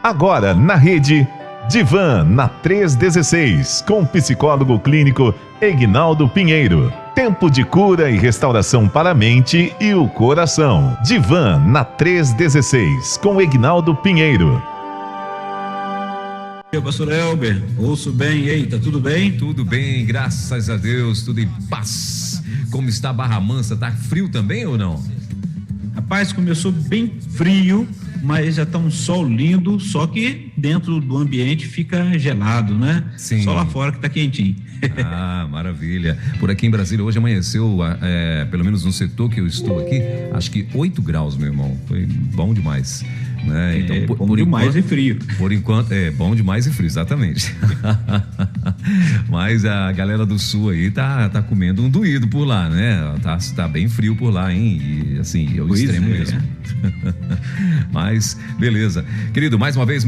Agora na rede Divan na 316, com o psicólogo clínico Egnaldo Pinheiro. Tempo de cura e restauração para a mente e o coração. Divan na 316, com Egnaldo Pinheiro. Pastor Elber, ouço bem, e aí, tá tudo bem? Tudo bem, graças a Deus, tudo em paz. Como está Barra Mansa? Tá frio também ou não? Rapaz, começou bem frio, mas já tá um sol lindo, só que dentro do ambiente fica gelado, né? Sim. Só lá fora que tá quentinho. Ah, maravilha. Por aqui em Brasília hoje amanheceu, pelo menos no setor que eu estou aqui, acho que 8 graus, meu irmão. Foi bom demais. Né? Então, bom demais e frio. Por enquanto, bom demais e frio, exatamente. Mas a galera do sul aí tá comendo um doído por lá, né? Tá bem frio por lá, hein? E assim, é o extremo mesmo. Mas, beleza. Querido, mais uma vez,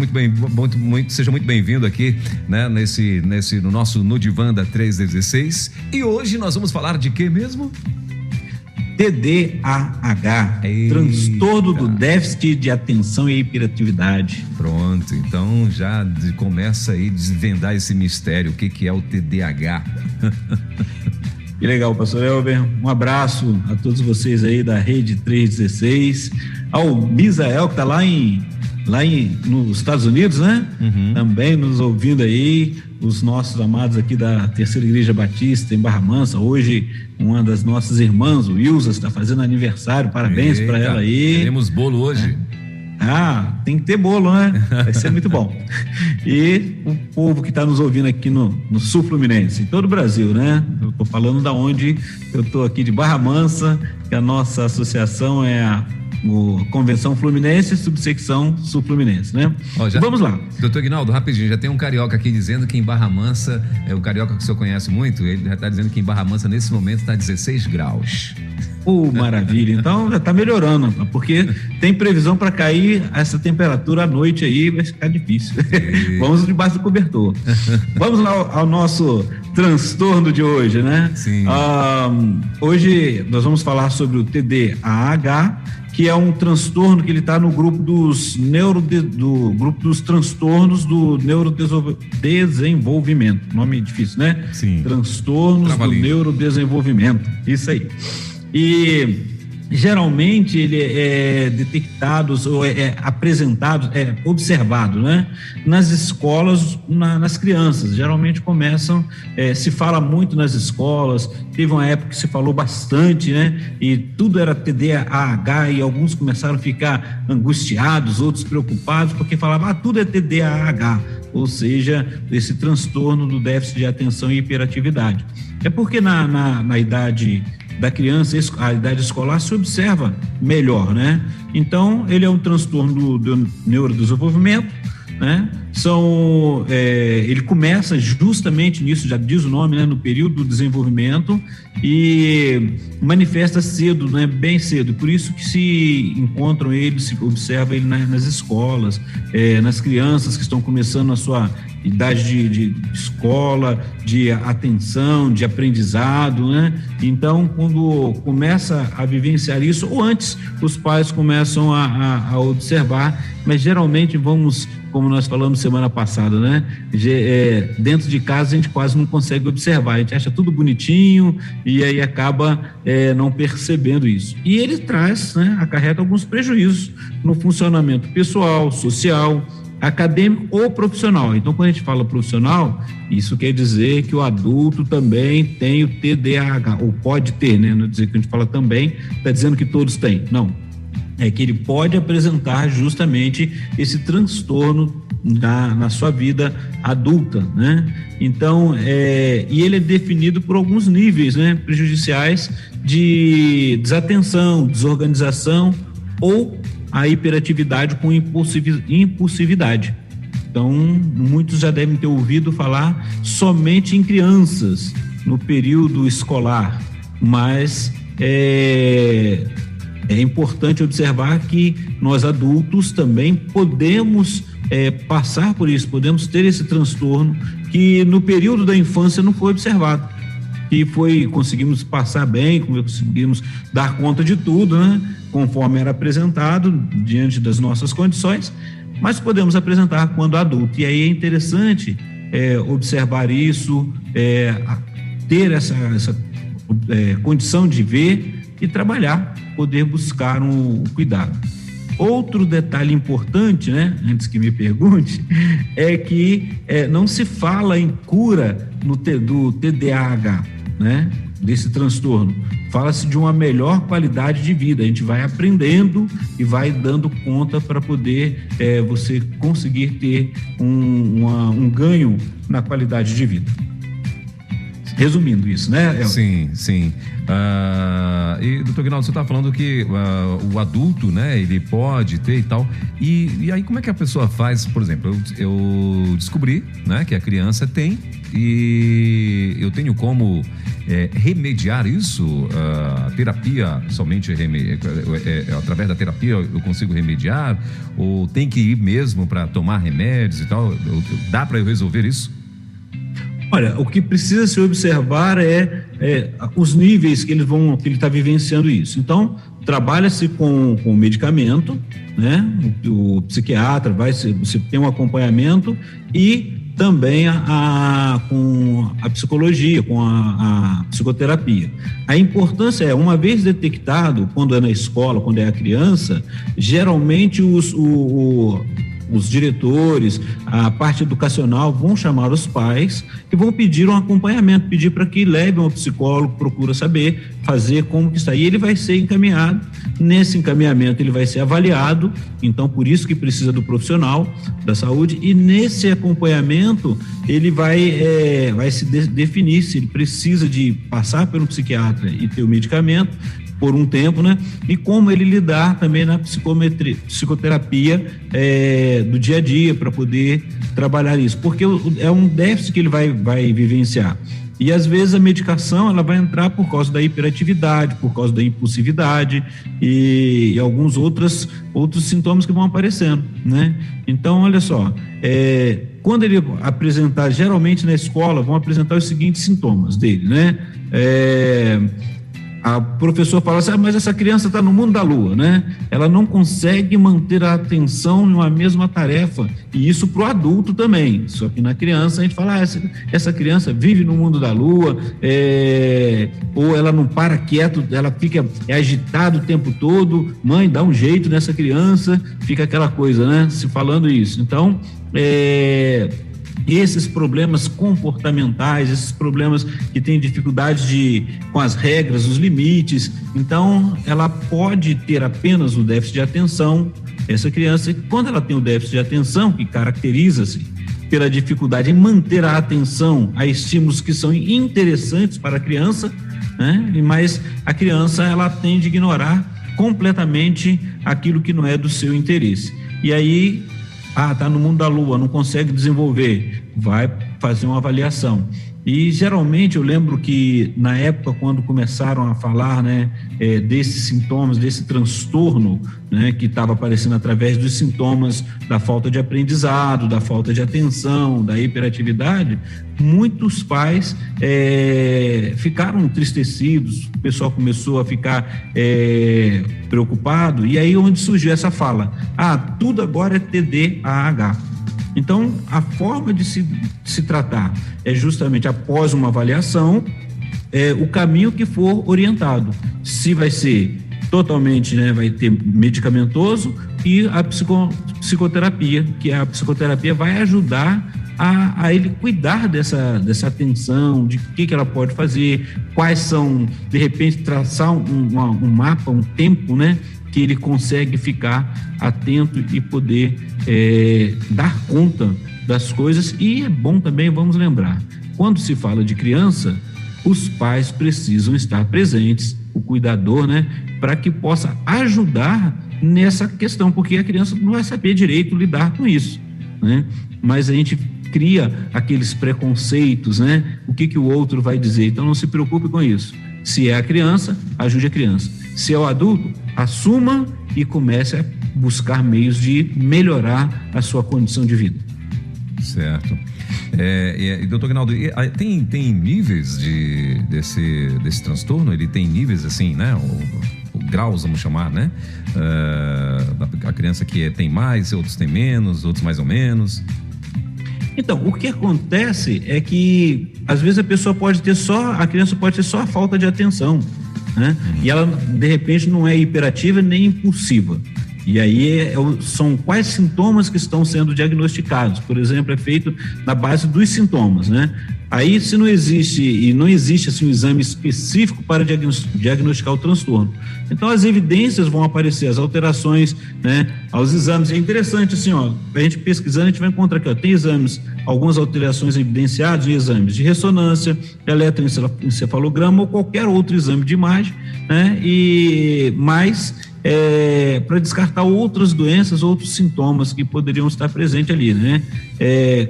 seja muito bem-vindo aqui, né? No nosso No Divã da 316. E hoje nós vamos falar de quê mesmo? TDAH, Eita. transtorno do déficit de atenção e hiperatividade. Pronto, então já começa aí a desvendar esse mistério, o que é o TDAH. Que legal, pastor Elber, um abraço a todos vocês aí da Rede 316, ao Misael que tá lá nos Estados Unidos, né? Uhum. Também nos ouvindo aí, os nossos amados aqui da Terceira Igreja Batista em Barra Mansa. Hoje uma das nossas irmãs, o Ilza, está fazendo aniversário, parabéns para ela aí. Teremos bolo hoje. Tem que ter bolo, né? Vai ser muito bom. E o povo que está nos ouvindo aqui no Sul Fluminense, em todo o Brasil, né? Eu estou falando da onde eu estou aqui de Barra Mansa, que a nossa associação é a Convenção Fluminense, subsecção Sul Fluminense, né? Vamos lá. Doutor Egnaldo, rapidinho, já tem um carioca aqui dizendo que em Barra Mansa, o carioca que o senhor conhece muito, ele já está dizendo que em Barra Mansa nesse momento está 16 graus. Maravilha, então já está melhorando, porque tem previsão para cair essa temperatura à noite aí, vai ficar difícil. Vamos debaixo do cobertor. Vamos lá ao nosso transtorno de hoje, né? Sim. Hoje nós vamos falar sobre o TDAH, que é um transtorno que ele está no grupo dos transtornos do neurodesenvolvimento. Nome difícil, né? Sim. Transtornos do neurodesenvolvimento. Isso aí. E geralmente ele é detectado ou é apresentado, observado, né? Nas escolas, nas crianças. Geralmente começam, se fala muito nas escolas. Teve uma época que se falou bastante, né? E tudo era TDAH e alguns começaram a ficar angustiados, outros preocupados, porque falavam, tudo é TDAH, ou seja, esse transtorno do déficit de atenção e hiperatividade. É porque na idade da criança, a idade escolar, se observa melhor, né? Então, ele é um transtorno do neurodesenvolvimento, né? Ele começa justamente nisso, já diz o nome, né? No período do desenvolvimento, e manifesta cedo, né? Bem cedo. Por isso que se encontram ele, se observa ele nas escolas, nas crianças que estão começando a sua idade de escola, de atenção, de aprendizado, né? Então, quando começa a vivenciar isso, ou antes, os pais começam a observar, mas geralmente como nós falamos semana passada, né? Dentro de casa a gente quase não consegue observar, a gente acha tudo bonitinho e aí acaba não percebendo isso. E ele traz, né? Acarreta alguns prejuízos no funcionamento pessoal, social, acadêmico ou profissional. Então, quando a gente fala profissional, isso quer dizer que o adulto também tem o TDAH, ou pode ter, né? Não é dizer que a gente fala também, está dizendo que todos têm. Não. É que ele pode apresentar justamente esse transtorno na sua vida adulta, né? Então, e ele é definido por alguns níveis, né? Prejudiciais de desatenção, desorganização ou a hiperatividade com impulsividade. Então, muitos já devem ter ouvido falar somente em crianças no período escolar, mas é importante observar que nós adultos também podemos passar por isso, podemos ter esse transtorno que no período da infância não foi observado. E conseguimos passar bem, conseguimos dar conta de tudo, né? Conforme era apresentado, diante das nossas condições, mas podemos apresentar quando adulto. E aí é interessante observar isso, ter essa condição de ver e trabalhar, poder buscar um cuidado. Outro detalhe importante, né, antes que me pergunte, é que não se fala em cura do TDAH, né, desse transtorno. Fala-se de uma melhor qualidade de vida. A gente vai aprendendo e vai dando conta para poder você conseguir ter um ganho na qualidade de vida. Resumindo isso, né, Elton? Sim. E, doutor Aguinaldo, você está falando que o adulto, né, ele pode ter e tal. E aí, como é que a pessoa faz? Por exemplo, eu descobri, né, que a criança tem, e eu tenho como remediar isso? A terapia, somente através da terapia eu consigo remediar? Ou tem que ir mesmo para tomar remédios e tal? Dá para eu resolver isso? Olha, o que precisa se observar é os níveis que ele está vivenciando isso. Então, trabalha-se com o medicamento, né? O psiquiatra você tem um acompanhamento, e também com a psicologia, com a psicoterapia. A importância uma vez detectado, quando é na escola, quando é a criança, geralmente os diretores, a parte educacional vão chamar os pais e vão pedir um acompanhamento, pedir para que levem ao psicólogo, procura saber, fazer como que está. E ele vai ser encaminhado. Nesse encaminhamento ele vai ser avaliado, então por isso que precisa do profissional da saúde, e nesse acompanhamento ele vai se definir se ele precisa de passar pelo psiquiatra e ter o medicamento por um tempo, né? E como ele lidar também na psicoterapia do dia a dia para poder trabalhar isso, porque é um déficit que ele vai vivenciar. E às vezes a medicação ela vai entrar por causa da hiperatividade, por causa da impulsividade e alguns outros sintomas que vão aparecendo, né? Então, olha só, quando ele apresentar, geralmente na escola vão apresentar os seguintes sintomas dele, né? A professora fala assim, mas essa criança está no mundo da lua, né? Ela não consegue manter a atenção em uma mesma tarefa, e isso para o adulto também. Só que na criança a gente fala, essa criança vive no mundo da lua, ou ela não para quieto, ela fica agitada o tempo todo. Mãe, dá um jeito nessa criança, fica aquela coisa, né? Se falando isso. Então, esses problemas comportamentais, esses problemas que têm dificuldade com as regras, os limites, então ela pode ter apenas o déficit de atenção, essa criança. E quando ela tem o déficit de atenção, que caracteriza-se pela dificuldade em manter a atenção a estímulos que são interessantes para a criança, né? Mas a criança ela tende a ignorar completamente aquilo que não é do seu interesse. E aí, está no mundo da lua, não consegue desenvolver, vai fazer uma avaliação. E geralmente eu lembro que na época quando começaram a falar, né, desses sintomas, desse transtorno, né, que estava aparecendo através dos sintomas da falta de aprendizado, da falta de atenção, da hiperatividade, muitos pais ficaram entristecidos, o pessoal começou a ficar preocupado, e aí onde surgiu essa fala, tudo agora é TDAH. Então, a forma de se tratar é justamente após uma avaliação, o caminho que for orientado. Se vai ser totalmente, né, vai ter medicamentoso, e a psicoterapia, que a psicoterapia vai ajudar a ele cuidar dessa atenção, de o que ela pode fazer, quais são, de repente, traçar um mapa, um tempo, né, que ele consegue ficar atento e poder dar conta das coisas. E é bom também, vamos lembrar, quando se fala de criança, os pais precisam estar presentes, o cuidador, né, para que possa ajudar nessa questão, porque a criança não vai saber direito lidar com isso, né? Mas a gente cria aqueles preconceitos, né? O que o outro vai dizer, então não se preocupe com isso. Se é a criança, ajude a criança. Se é o adulto, assuma e comece a buscar meios de melhorar a sua condição de vida. Certo. Doutor Aguinaldo, tem níveis desse transtorno? Ele tem níveis assim, né? Ou graus, vamos chamar, né? criança que tem mais, outros tem menos, outros mais ou menos? Então, o que acontece é que às vezes a criança pode ter só a falta de atenção, né? E ela de repente não é hiperativa nem impulsiva. E aí são quais sintomas que estão sendo diagnosticados? Por exemplo, é feito na base dos sintomas, né? Aí, se não existe assim, um exame específico para diagnosticar o transtorno. Então, as evidências vão aparecer, as alterações, né, aos exames. É interessante, assim, ó, a gente pesquisando, a gente vai encontrar aqui, ó, tem exames, algumas alterações evidenciadas em exames de ressonância, de eletroencefalograma ou qualquer outro exame de imagem, né, para descartar outras doenças, outros sintomas que poderiam estar presentes ali, né,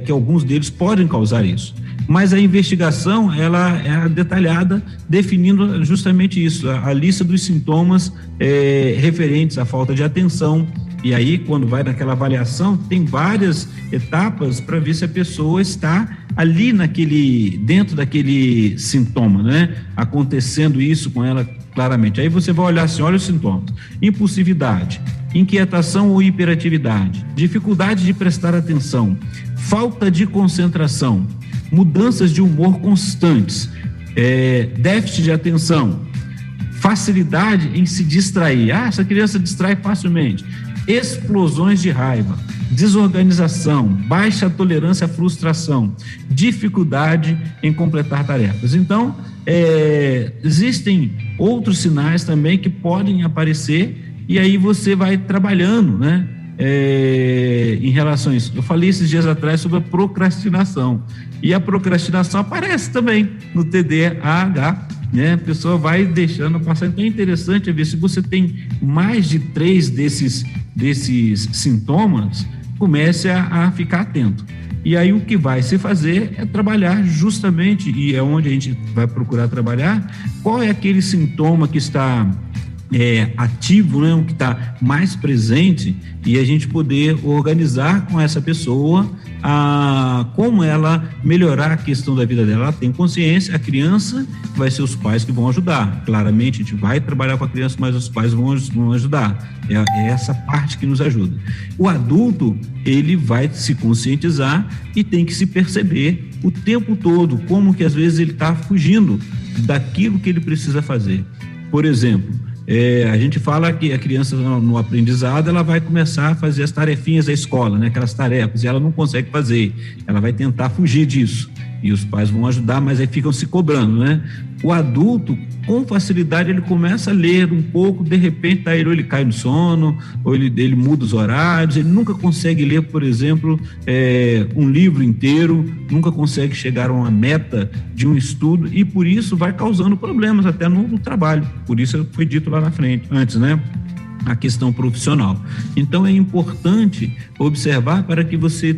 que alguns deles podem causar isso. Mas a investigação, ela é detalhada, definindo justamente isso, a lista dos sintomas referentes à falta de atenção. E aí, quando vai naquela avaliação, tem várias etapas para ver se a pessoa está ali dentro daquele sintoma, né? Acontecendo isso com ela claramente. Aí você vai olhar assim, olha os sintomas: impulsividade, inquietação ou hiperatividade, dificuldade de prestar atenção, falta de concentração, mudanças de humor constantes, déficit de atenção, facilidade em se distrair. Essa criança distrai facilmente. Explosões de raiva, desorganização, baixa tolerância à frustração, dificuldade em completar tarefas. Então, existem outros sinais também que podem aparecer e aí você vai trabalhando, né? Em relação a isso. Eu falei esses dias atrás sobre a procrastinação, e a procrastinação aparece também no TDAH, né? A pessoa vai deixando passar. Então é interessante ver se você tem mais de 3 desses sintomas, comece a ficar atento. E aí o que vai se fazer é trabalhar justamente, e é onde a gente vai procurar trabalhar, qual é aquele sintoma que está ativo, né, o que está mais presente, e a gente poder organizar com essa pessoa como ela melhorar a questão da vida dela. Ela tem consciência, a criança vai ser os pais que vão ajudar. Claramente, a gente vai trabalhar com a criança, mas os pais vão ajudar. É essa parte que nos ajuda. O adulto, ele vai se conscientizar e tem que se perceber o tempo todo, como que às vezes ele está fugindo daquilo que ele precisa fazer. Por exemplo, a gente fala que a criança no aprendizado, ela vai começar a fazer as tarefinhas da escola, né? Aquelas tarefas, e ela não consegue fazer, ela vai tentar fugir disso, e os pais vão ajudar, mas aí ficam se cobrando, né? O adulto, com facilidade, ele começa a ler um pouco, de repente ele cai no sono, ou ele muda os horários, ele nunca consegue ler, por exemplo, um livro inteiro, nunca consegue chegar a uma meta de um estudo, e por isso vai causando problemas até no trabalho. Por isso foi dito lá na frente, antes, né? A questão profissional. Então é importante observar para que você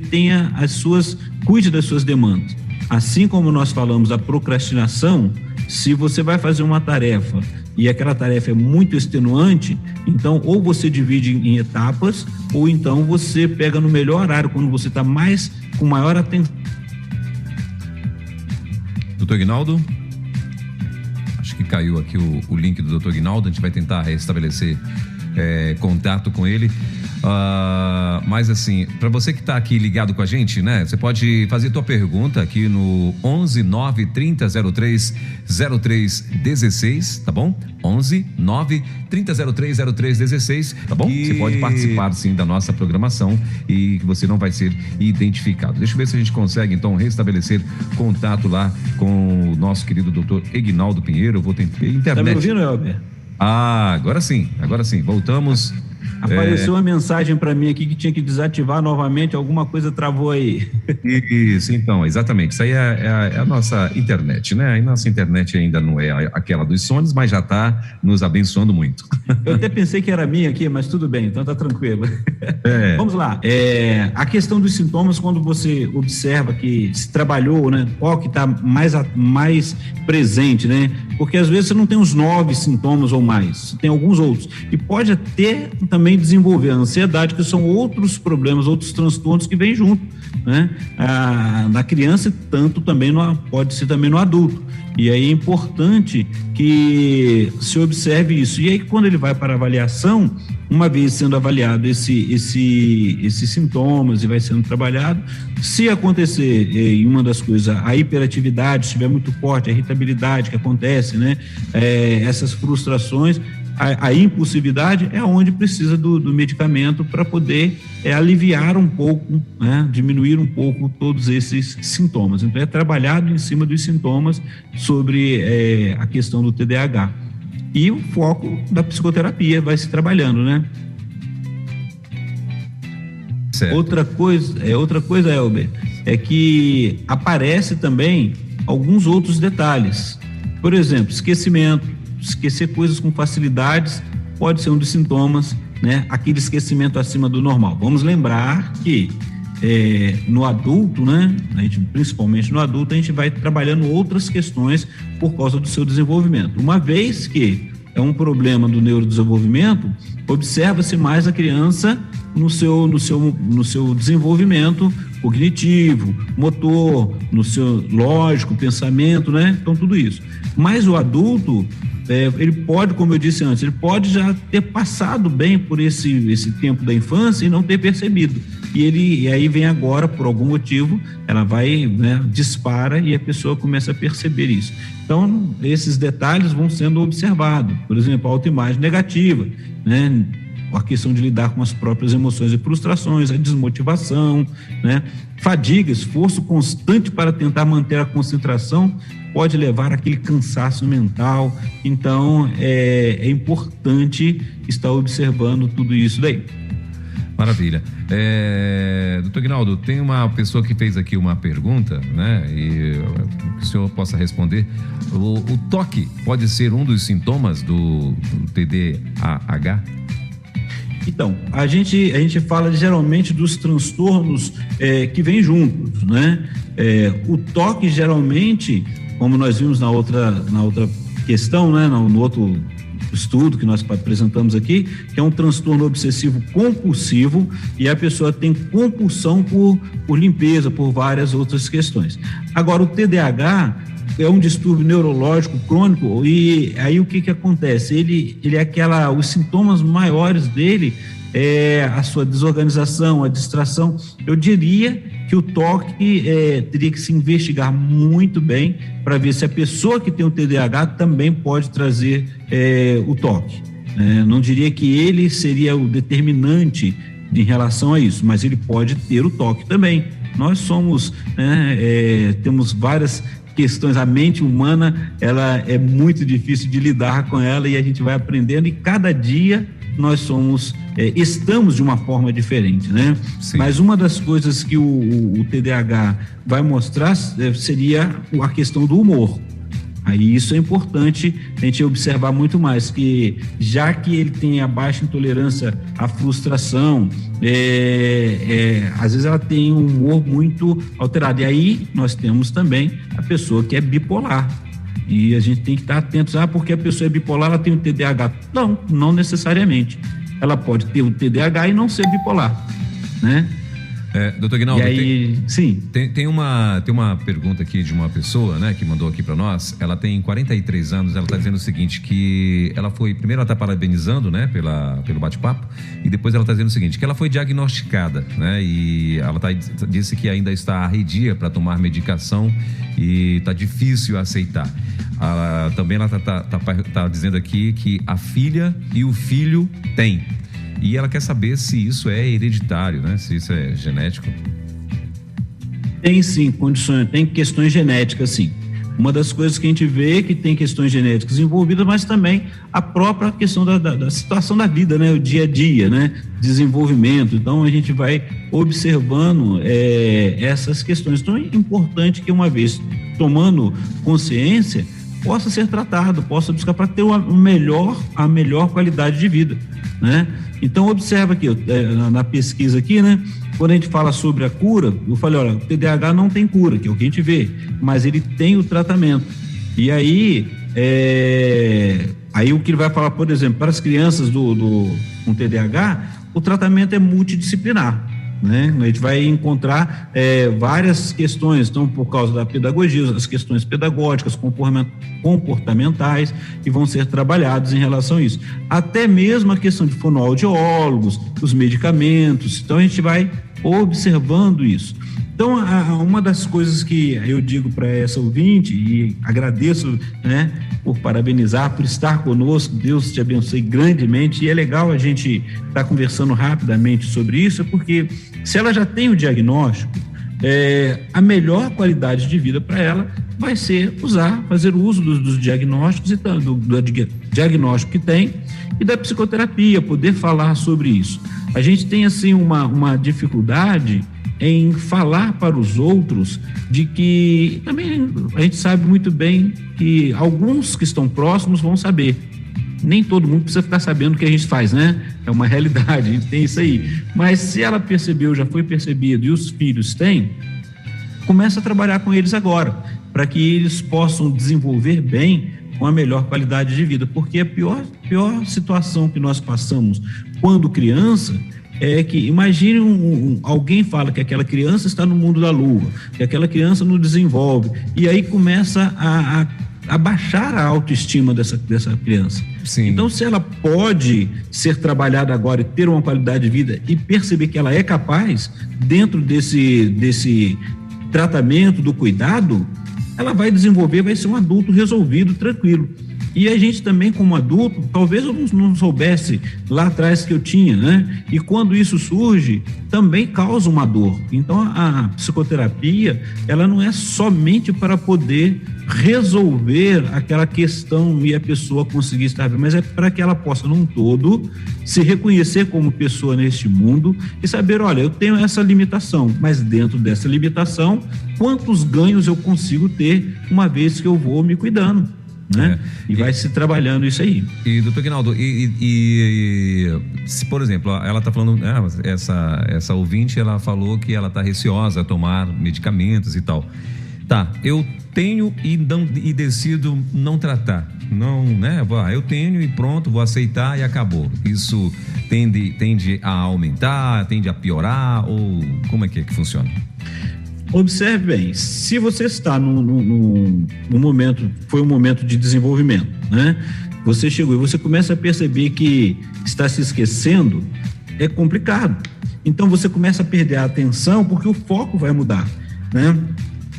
cuide das suas demandas. Assim como nós falamos da procrastinação, se você vai fazer uma tarefa e aquela tarefa é muito extenuante, então ou você divide em etapas, ou então você pega no melhor horário, quando você está com maior atenção. Doutor Aguinaldo? Acho que caiu aqui o link do doutor Aguinaldo, a gente vai tentar restabelecer contato com ele. Mas assim, para você que está aqui ligado com a gente, né? Você pode fazer tua pergunta aqui no 11 9 30 03 03 16, tá bom? 11 9 30 03 03 16, tá bom? Você pode participar sim da nossa programação e que você não vai ser identificado. Deixa eu ver se a gente consegue então restabelecer contato lá com o nosso querido doutor Aguinaldo Pinheiro. Eu vou tentar internet. Tá me ouvindo, Elber? Agora sim, voltamos. Apareceu uma mensagem para mim aqui que tinha que desativar novamente, alguma coisa travou aí. Isso, então, exatamente. Isso aí é a nossa internet, né? A nossa internet ainda não é aquela dos sonhos, mas já está nos abençoando muito. Eu até pensei que era minha aqui, mas tudo bem, então tá tranquilo. Vamos lá. A questão dos sintomas, quando você observa que se trabalhou, né? Qual que está mais presente, né? Porque às vezes você não tem os 9 sintomas ou mais, você tem alguns outros. E pode até também desenvolver a ansiedade, que são outros problemas, outros transtornos que vêm junto, né? Na criança, tanto também pode ser também no adulto. E aí é importante que se observe isso. E aí, quando ele vai para a avaliação, uma vez sendo avaliado esses sintomas e vai sendo trabalhado, se acontecer em uma das coisas, a hiperatividade, se estiver muito forte, a irritabilidade que acontece, né? Essas frustrações, a impulsividade é onde precisa do medicamento para poder aliviar um pouco, né? Diminuir um pouco todos esses sintomas. Então, é trabalhado em cima dos sintomas sobre a questão do TDAH. E o foco da psicoterapia vai se trabalhando, né? Certo. Outra coisa, Elber, é que aparece também alguns outros detalhes. Por exemplo, esquecer coisas com facilidades pode ser um dos sintomas, né? Aquele esquecimento acima do normal. Vamos lembrar que no adulto, né? Principalmente no adulto, a gente vai trabalhando outras questões por causa do seu desenvolvimento. Uma vez que é um problema do neurodesenvolvimento, observa-se mais a criança no seu desenvolvimento cognitivo, motor, no seu lógico, pensamento, né? Então, tudo isso. Mas o adulto, ele pode, como eu disse antes, ele pode já ter passado bem por esse tempo da infância e não ter percebido. E aí vem agora, por algum motivo, ela vai, né, dispara e a pessoa começa a perceber isso. Então, esses detalhes vão sendo observados. Por exemplo, a autoimagem negativa, né? A questão de lidar com as próprias emoções e frustrações, a desmotivação, né? Fadiga, esforço constante para tentar manter a concentração pode levar àquele cansaço mental. Então, é importante estar observando tudo isso daí. Maravilha. Doutor Aguinaldo, tem uma pessoa que fez aqui uma pergunta, né? E que o senhor possa responder. O toque pode ser um dos sintomas do TDAH? Então, a gente fala geralmente dos transtornos que vêm juntos, né? O toque, geralmente, como nós vimos na outra questão, né? No outro estudo que nós apresentamos aqui, que é um transtorno obsessivo compulsivo, e a pessoa tem compulsão por limpeza, por várias outras questões. Agora, o TDAH é um distúrbio neurológico crônico, e aí o que acontece? Ele é os sintomas maiores dele é a sua desorganização, a distração. Eu diria que o toque teria que se investigar muito bem para ver se a pessoa que tem o TDAH também pode trazer o toque. Não diria que ele seria o determinante em relação a isso, mas ele pode ter o toque também. Nós somos, temos várias questões, a mente humana, ela é muito difícil de lidar com ela, e a gente vai aprendendo, e cada dia nós estamos de uma forma diferente, né? Sim. Mas uma das coisas que o TDAH vai mostrar seria a questão do humor. Aí isso é importante a gente observar muito mais, que já que ele tem a baixa intolerância à frustração, às vezes ela tem um humor muito alterado. E aí nós temos também a pessoa que é bipolar. E a gente tem que estar atentos, porque a pessoa é bipolar, ela tem o TDAH. Não necessariamente. Ela pode ter o TDAH e não ser bipolar, né? Doutor Aguinaldo, sim. Tem uma pergunta aqui de uma pessoa, né, que mandou aqui para nós. Ela tem 43 anos, ela está dizendo o seguinte, que ela foi, primeiro ela está parabenizando, né, pelo bate-papo, e depois ela está dizendo o seguinte, que ela foi diagnosticada, né, e ela disse que ainda está arredia para tomar medicação e está difícil aceitar. Também ela tá dizendo aqui que a filha e o filho têm. E ela quer saber se isso é hereditário, né? Se isso é genético. Tem sim, condições, tem questões genéticas, sim. Uma das coisas que a gente vê que tem questões genéticas envolvidas, mas também a própria questão da situação da vida, né? O dia a dia, né? Desenvolvimento. Então, a gente vai observando essas questões. Então, é importante que, uma vez tomando consciência, possa ser tratado, possa buscar para ter a melhor qualidade de vida, né? Então, observa aqui, na pesquisa aqui, né? Quando a gente fala sobre a cura, eu falei, olha, o TDAH não tem cura, que é o que a gente vê, mas ele tem o tratamento. E aí, Aí o que ele vai falar, por exemplo, para as crianças com TDAH, o tratamento é multidisciplinar, né? A gente vai encontrar várias questões, então, por causa da pedagogia, as questões pedagógicas, comportamentais, que vão ser trabalhados em relação a isso. Até mesmo a questão de fonoaudiólogos, os medicamentos, então a gente vai observando isso. Então, uma das coisas que eu digo para essa ouvinte, e agradeço, né, por parabenizar, por estar conosco, Deus te abençoe grandemente, e é legal a gente estar conversando rapidamente sobre isso, porque se ela já tem o diagnóstico, a melhor qualidade de vida para ela vai ser fazer uso dos diagnósticos, e do diagnóstico que tem, e da psicoterapia, poder falar sobre isso. A gente tem, assim, uma dificuldade em falar para os outros de que também a gente sabe muito bem que alguns que estão próximos vão saber. Nem todo mundo precisa ficar sabendo o que a gente faz, né? É uma realidade, a gente tem isso aí. Mas se ela percebeu, já foi percebido, e os filhos têm, começa a trabalhar com eles agora, para que eles possam desenvolver bem com a melhor qualidade de vida. Porque a pior situação que nós passamos quando criança é que, imagine alguém fala que aquela criança está no mundo da lua, que aquela criança não desenvolve, e aí começa a baixar a autoestima dessa criança. Sim. Então, se ela pode ser trabalhada agora e ter uma qualidade de vida e perceber que ela é capaz, dentro desse tratamento, do cuidado, ela vai desenvolver, vai ser um adulto resolvido, tranquilo. E a gente também, como adulto, talvez eu não soubesse lá atrás que eu tinha, né? E quando isso surge, também causa uma dor. Então, a psicoterapia, ela não é somente para poder resolver aquela questão e a pessoa conseguir estar bem, mas é para que ela possa, num todo, se reconhecer como pessoa neste mundo e saber, olha, eu tenho essa limitação, mas dentro dessa limitação, quantos ganhos eu consigo ter uma vez que eu vou me cuidando, né? E vai se trabalhando isso aí. E, doutor Aguinaldo, se, por exemplo, ela está falando, essa ouvinte, ela falou que ela está receosa a tomar medicamentos e tal. Tá, eu tenho e decido não tratar. Não, né? Eu tenho e pronto, vou aceitar e acabou. Isso tende a aumentar, tende a piorar, ou como é que funciona? Observe bem, se você está no momento, foi um momento de desenvolvimento, né? Você chegou e você começa a perceber que está se esquecendo, é complicado. Então você começa a perder a atenção porque o foco vai mudar, né?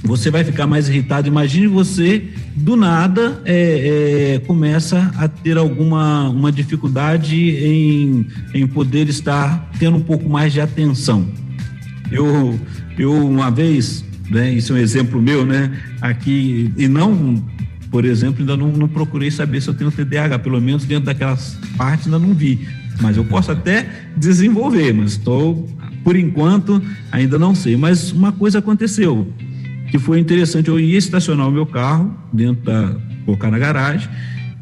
Você vai ficar mais irritado. Imagine você, do nada, começa a ter uma dificuldade em poder estar tendo um pouco mais de atenção. Eu uma vez, né, isso é um exemplo meu, né, aqui, e não, por exemplo, ainda não procurei saber se eu tenho TDAH, pelo menos dentro daquelas partes ainda não vi, mas eu posso até desenvolver, mas por enquanto, ainda não sei. Mas uma coisa aconteceu, que foi interessante, eu ia estacionar o meu carro, colocar na garagem,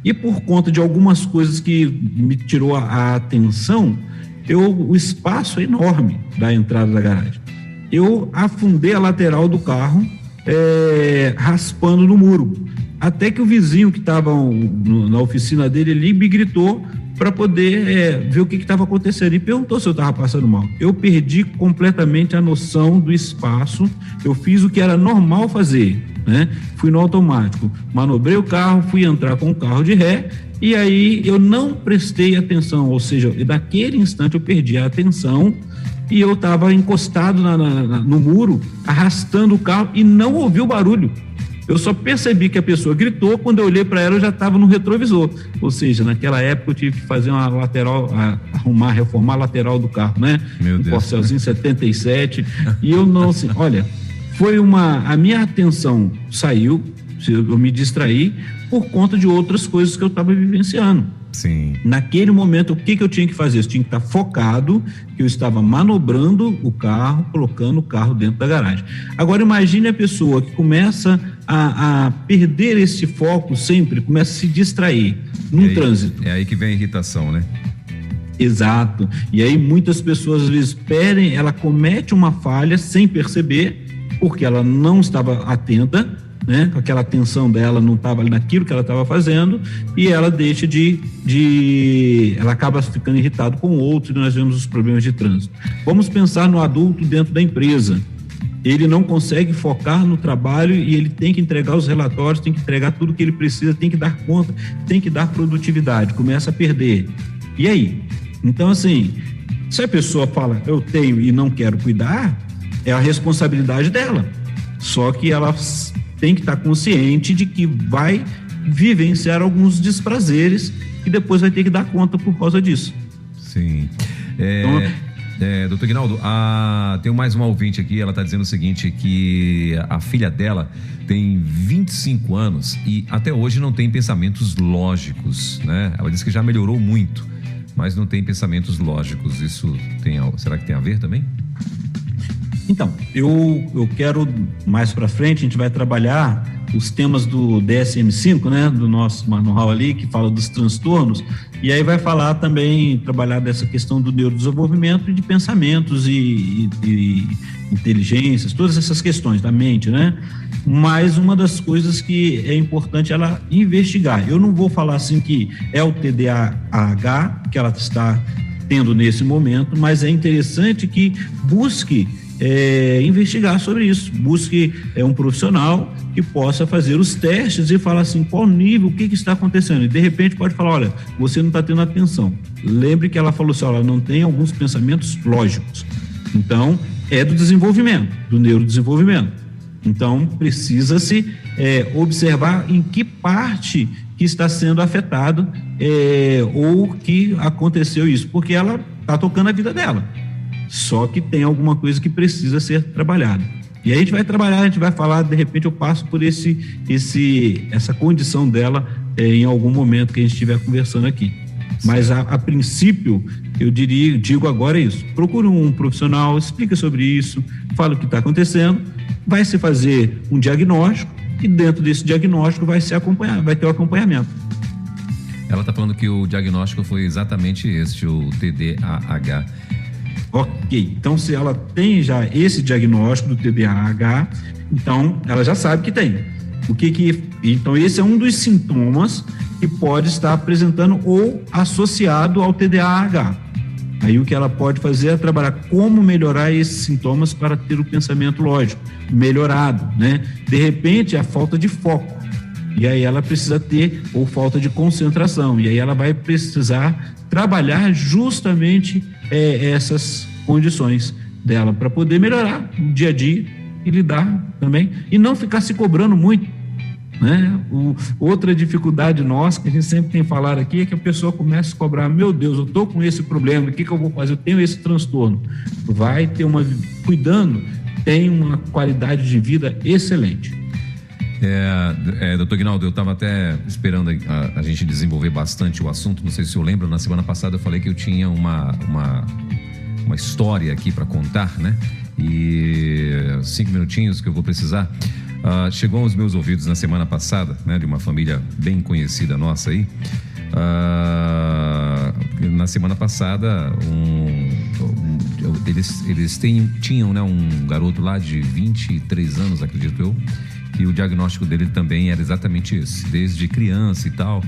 e por conta de algumas coisas que me tirou a atenção, o espaço é enorme da entrada da garagem. Eu afundei a lateral do carro, raspando no muro, até que o vizinho que estava na oficina dele ali me gritou para poder ver o que estava acontecendo e perguntou se eu estava passando mal. Eu perdi completamente a noção do espaço, eu fiz o que era normal fazer, né? Fui no automático, manobrei o carro, fui entrar com o carro de ré, e aí eu não prestei atenção, ou seja, naquele instante eu perdi a atenção e eu estava encostado no muro, arrastando o carro e não ouvi o barulho. Eu só percebi que a pessoa gritou, quando eu olhei para ela eu já estava no retrovisor, ou seja, naquela época eu tive que fazer uma lateral, reformar a lateral do carro, né? Meu Deus. Um Corcelzinho 77, e eu não, assim, olha, a minha atenção saiu, eu me distraí por conta de outras coisas que eu estava vivenciando. Sim. Naquele momento, o que eu tinha que fazer? Eu tinha que estar focado, que eu estava manobrando o carro, colocando o carro dentro da garagem. Agora, imagine a pessoa que começa a perder esse foco sempre, começa a se distrair num trânsito. É aí que vem a irritação, né? Exato. E aí muitas pessoas às vezes ela comete uma falha sem perceber, porque ela não estava atenta, né? Aquela atenção dela não estava naquilo que ela estava fazendo e ela deixa ela acaba ficando irritado com o outro e nós vemos os problemas de trânsito. Vamos pensar no adulto dentro da empresa. Ele não consegue focar no trabalho e ele tem que entregar os relatórios, tem que entregar tudo que ele precisa, tem que dar conta, tem que dar produtividade, começa a perder. E aí? Então, assim, se a pessoa fala, eu tenho e não quero cuidar, é a responsabilidade dela. Só que ela tem que estar consciente de que vai vivenciar alguns desprazeres e depois vai ter que dar conta por causa disso. Sim. Doutor Aguinaldo, tem mais uma ouvinte aqui, ela está dizendo o seguinte, que a filha dela tem 25 anos e até hoje não tem pensamentos lógicos, né? Ela disse que já melhorou muito, mas não tem pensamentos lógicos. Isso será que tem a ver também? Então, eu quero mais para frente, a gente vai trabalhar os temas do DSM-5, né, do nosso manual ali, que fala dos transtornos, e aí vai falar também, trabalhar dessa questão do neurodesenvolvimento e de pensamentos e inteligências, todas essas questões da mente, né? Mas uma das coisas que é importante ela investigar. Eu não vou falar assim que é o TDAH que ela está tendo nesse momento, mas é interessante que busque investigar sobre isso, busque um profissional que possa fazer os testes e falar assim, qual nível, o que está acontecendo, e de repente pode falar, olha, você não está tendo atenção. Lembre que ela falou assim, ela não tem alguns pensamentos lógicos, então é do desenvolvimento, do neurodesenvolvimento, então precisa-se observar em que parte que está sendo afetado ou que aconteceu isso, porque ela está tocando a vida dela. Só que tem alguma coisa que precisa ser trabalhada. E aí a gente vai trabalhar, a gente vai falar, de repente eu passo por essa condição dela em algum momento que a gente estiver conversando aqui. Mas a princípio, eu digo agora isso. Procure um profissional, explica sobre isso, fala o que está acontecendo, vai se fazer um diagnóstico e dentro desse diagnóstico vai ter o acompanhamento. Ela está falando que o diagnóstico foi exatamente esse, o TDAH. Ok, então se ela tem já esse diagnóstico do TDAH, então ela já sabe que tem. Então esse é um dos sintomas que pode estar apresentando ou associado ao TDAH. Aí o que ela pode fazer é trabalhar como melhorar esses sintomas para ter o pensamento lógico melhorado, né? De repente, a falta de foco. E aí ela precisa ter, ou falta de concentração, e aí ela vai precisar trabalhar justamente essas condições dela para poder melhorar o dia a dia e lidar também, e não ficar se cobrando muito, né? Outra dificuldade nossa, que a gente sempre tem falado aqui, é que a pessoa começa a se cobrar, meu Deus, eu estou com esse problema, o que eu vou fazer? Eu tenho esse transtorno. Vai ter cuidando, tem uma qualidade de vida excelente. Doutor Aguinaldo, eu estava até esperando a gente desenvolver bastante o assunto. Não sei se eu lembro, na semana passada eu falei que eu tinha uma história aqui para contar, né? E 5 minutinhos que eu vou precisar. Chegou aos meus ouvidos na semana passada, né? De uma família bem conhecida nossa aí. Na semana passada, eles tinham, né, um garoto lá de 23 anos, acredito eu. E o diagnóstico dele também era exatamente esse, desde criança e tal.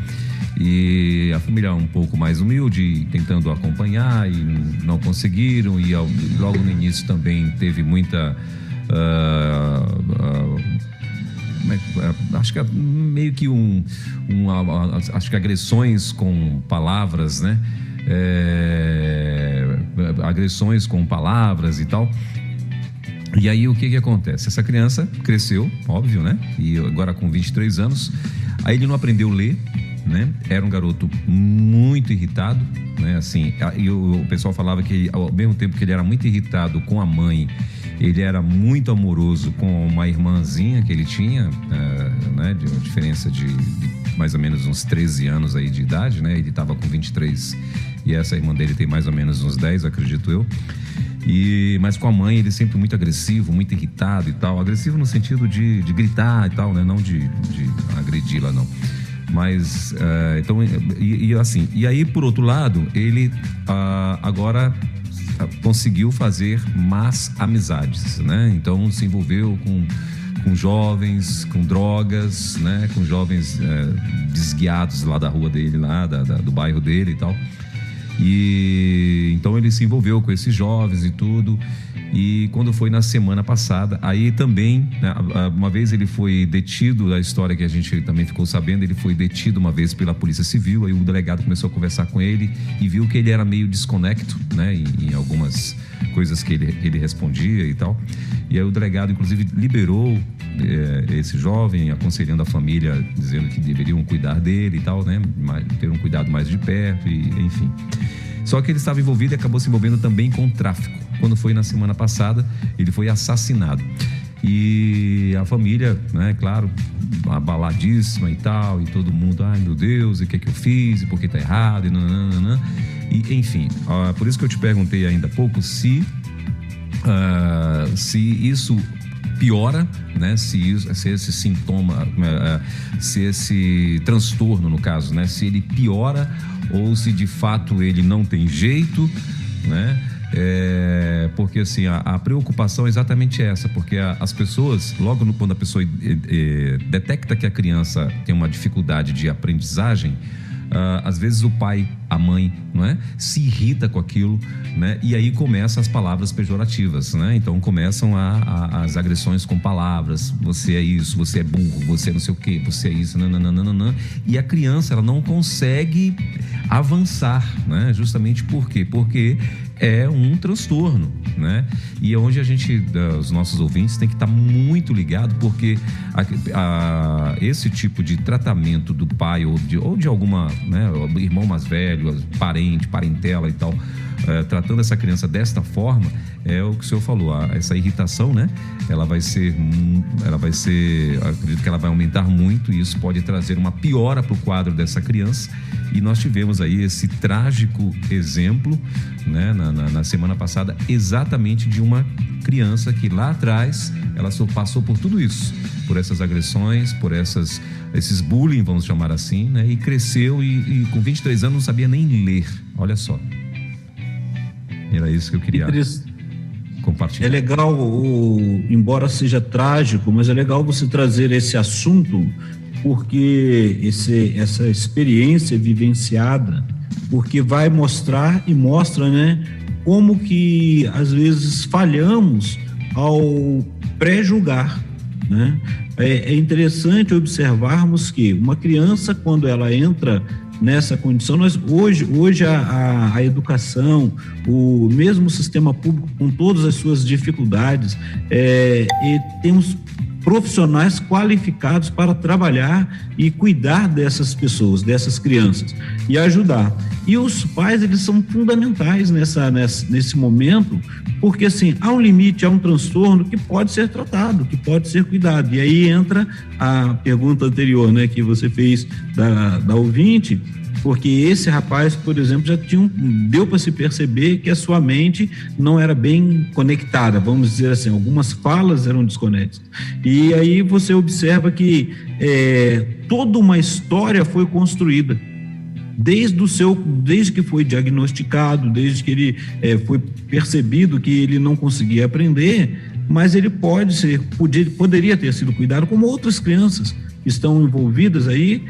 E a família um pouco mais humilde, tentando acompanhar, e não conseguiram. E logo no início também teve muita... acho que meio que acho que agressões com palavras, né? Agressões com palavras e tal. E aí o que acontece? Essa criança cresceu, óbvio, né? E agora com 23 anos, aí ele não aprendeu a ler, né? Era um garoto muito irritado, né? Assim, e o pessoal falava que ao mesmo tempo que ele era muito irritado com a mãe, ele era muito amoroso com uma irmãzinha que ele tinha, né? De uma diferença de mais ou menos uns 13 anos aí de idade, né? Ele estava com 23 e essa irmã dele tem mais ou menos uns 10, acredito eu. Mas com a mãe ele sempre muito agressivo, muito irritado e tal. Agressivo no sentido de gritar e tal, né? Não de agredi-la, não. Mas, então, assim, e aí, por outro lado, ele agora conseguiu fazer más amizades, né? Então, se envolveu com com jovens, com drogas, né? Com jovens desguiados lá da rua dele, lá do bairro dele e tal. E então ele se envolveu com esses jovens e tudo. E quando foi na semana passada, aí também, né, uma vez ele foi detido, a história que a gente também ficou sabendo, ele foi detido uma vez pela Polícia Civil. Aí o delegado começou a conversar com ele e viu que ele era meio desconecto, né, em algumas coisas que ele respondia e tal. E aí o delegado, inclusive, liberou esse jovem, aconselhando a família, dizendo que deveriam cuidar dele e tal, né, ter um cuidado mais de perto, e enfim. Só que ele estava envolvido e acabou se envolvendo também com o tráfico. Quando foi na semana passada, ele foi assassinado. E a família, né, claro, abaladíssima e tal, e todo mundo, ai meu Deus, e o que é que eu fiz, e por que tá errado, e nananana. E enfim, por isso que eu te perguntei ainda há pouco se isso piora, né? Se esse sintoma, se esse transtorno, no caso, né? Se ele piora ou se de fato ele não tem jeito, né? Porque assim, a preocupação é exatamente essa, porque as pessoas, logo quando a pessoa detecta que a criança tem uma dificuldade de aprendizagem, às vezes o pai, a mãe, não é? Se irrita com aquilo, né? E aí começam as palavras pejorativas, né? Então começam as agressões com palavras: você é isso, você é burro, você é não sei o quê, você é isso, nananana. E a criança, ela não consegue avançar, né? Justamente por quê? Porque é um transtorno, né? E é onde os nossos ouvintes têm que estar muito ligados, porque esse tipo de tratamento do pai ou de alguma, né, irmão mais velho, parente, parentela e tal, tratando essa criança desta forma, é o que o senhor falou, essa irritação, né? Ela vai ser, acredito que ela vai aumentar muito, e isso pode trazer uma piora para o quadro dessa criança. E nós tivemos aí esse trágico exemplo, né, na semana passada, exatamente de uma criança que lá atrás ela só passou por tudo isso, por essas agressões, por esses bullying, vamos chamar assim, né? E cresceu e com 23 anos não sabia nem ler. Olha só. Era isso que eu queria compartilhar. É legal, embora seja trágico, mas é legal você trazer esse assunto, porque essa experiência vivenciada, porque vai mostrar e mostra, né, como que às vezes falhamos ao pré-julgar, né? É interessante observarmos que uma criança, quando ela entra nessa condição, hoje a educação, o mesmo sistema público, com todas as suas dificuldades, temos profissionais qualificados para trabalhar e cuidar dessas pessoas, dessas crianças, e ajudar. E os pais, eles são fundamentais nesse momento, porque assim, há um limite, há um transtorno que pode ser tratado, que pode ser cuidado. E aí entra a pergunta anterior, né, que você fez da ouvinte, porque esse rapaz, por exemplo, já deu para se perceber que a sua mente não era bem conectada, vamos dizer assim, algumas falas eram desconexas. E aí você observa que toda uma história foi construída, desde que foi diagnosticado, desde que ele foi percebido que ele não conseguia aprender, mas ele poderia ter sido cuidado como outras crianças que estão envolvidas aí,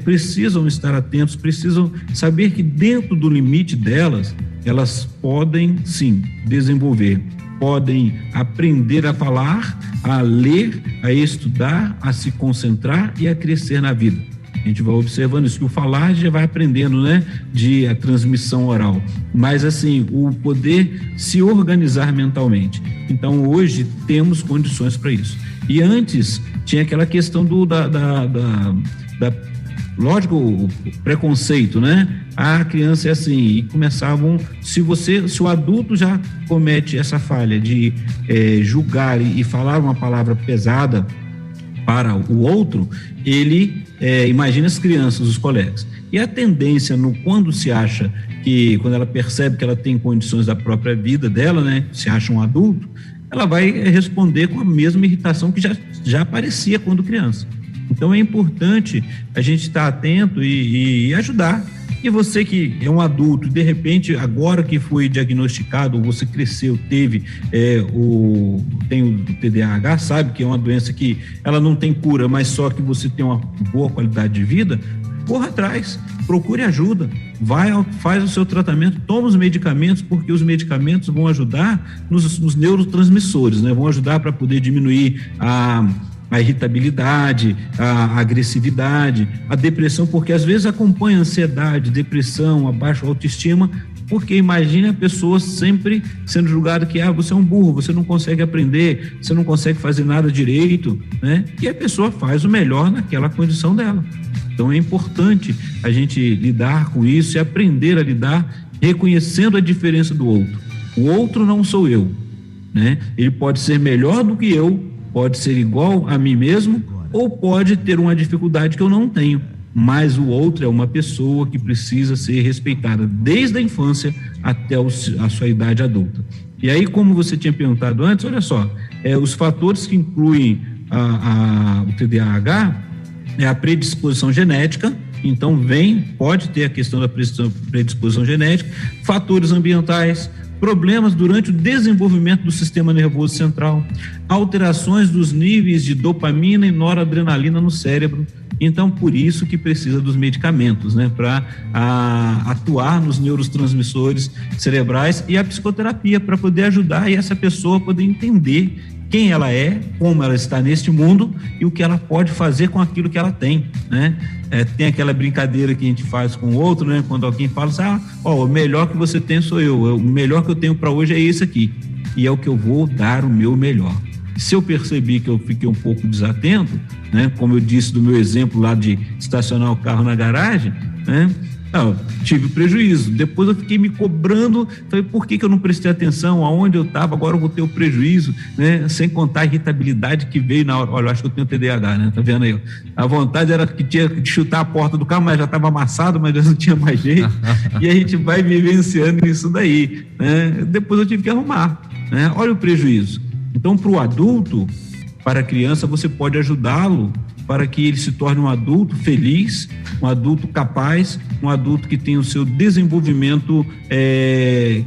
precisam estar atentos, precisam saber que dentro do limite delas, elas podem sim desenvolver, podem aprender a falar, a ler, a estudar, a se concentrar e a crescer na vida. A gente vai observando isso, que o falar já vai aprendendo, né, a transmissão oral, mas assim, o poder se organizar mentalmente. Então hoje temos condições para isso. E antes tinha aquela questão lógico, o preconceito, né? A criança é assim, e começavam, se o adulto já comete essa falha de julgar e falar uma palavra pesada para o outro, ele imagina as crianças, os colegas. E a tendência, quando ela percebe que ela tem condições da própria vida dela, né, se acha um adulto, ela vai responder com a mesma irritação que já aparecia quando criança. Então é importante a gente estar atento e ajudar E você que é um adulto, de repente, agora que foi diagnosticado, você cresceu, tem o TDAH, sabe que é uma doença que ela não tem cura, mas só que você tem uma boa qualidade de vida, corra atrás, procure ajuda, faz o seu tratamento, toma os medicamentos, porque os medicamentos vão ajudar nos neurotransmissores, né? Vão ajudar para poder diminuir a irritabilidade, a agressividade, a depressão, porque às vezes acompanha a ansiedade, depressão, a baixa autoestima, porque imagine a pessoa sempre sendo julgada que você é um burro, você não consegue aprender, você não consegue fazer nada direito, né? E a pessoa faz o melhor naquela condição dela. Então é importante a gente lidar com isso e aprender a lidar reconhecendo a diferença do outro. O outro não sou eu, né? Ele pode ser melhor do que eu, pode ser igual a mim mesmo, ou pode ter uma dificuldade que eu não tenho, mas o outro é uma pessoa que precisa ser respeitada desde a infância até a sua idade adulta. E aí, como você tinha perguntado antes, olha só, os fatores que incluem o TDAH é a predisposição genética, então pode ter a questão da predisposição genética, fatores ambientais, problemas durante o desenvolvimento do sistema nervoso central, alterações dos níveis de dopamina e noradrenalina no cérebro. Então, por isso que precisa dos medicamentos, né, para atuar nos neurotransmissores cerebrais, e a psicoterapia para poder ajudar essa pessoa a poder entender quem ela é, como ela está neste mundo e o que ela pode fazer com aquilo que ela tem, né? Tem aquela brincadeira que a gente faz com o outro, né? Quando alguém fala assim, o melhor que você tem sou eu, o melhor que eu tenho para hoje é isso aqui, e é o que eu vou dar o meu melhor. Se eu percebi que eu fiquei um pouco desatento, né? Como eu disse do meu exemplo lá de estacionar o carro na garagem, né? Tive prejuízo, depois eu fiquei me cobrando, falei, por que eu não prestei atenção aonde eu estava, agora eu vou ter o prejuízo, né? Sem contar a irritabilidade que veio na hora. Olha, eu acho que eu tenho TDAH, né? Tá vendo aí? A vontade era que tinha que chutar a porta do carro, mas já estava amassado, mas já não tinha mais jeito, e a gente vai vivenciando isso daí, né? Depois eu tive que arrumar, né? Olha o prejuízo. Então, para o adulto, para a criança, você pode ajudá-lo para que ele se torne um adulto feliz, um adulto capaz, um adulto que tenha o seu desenvolvimento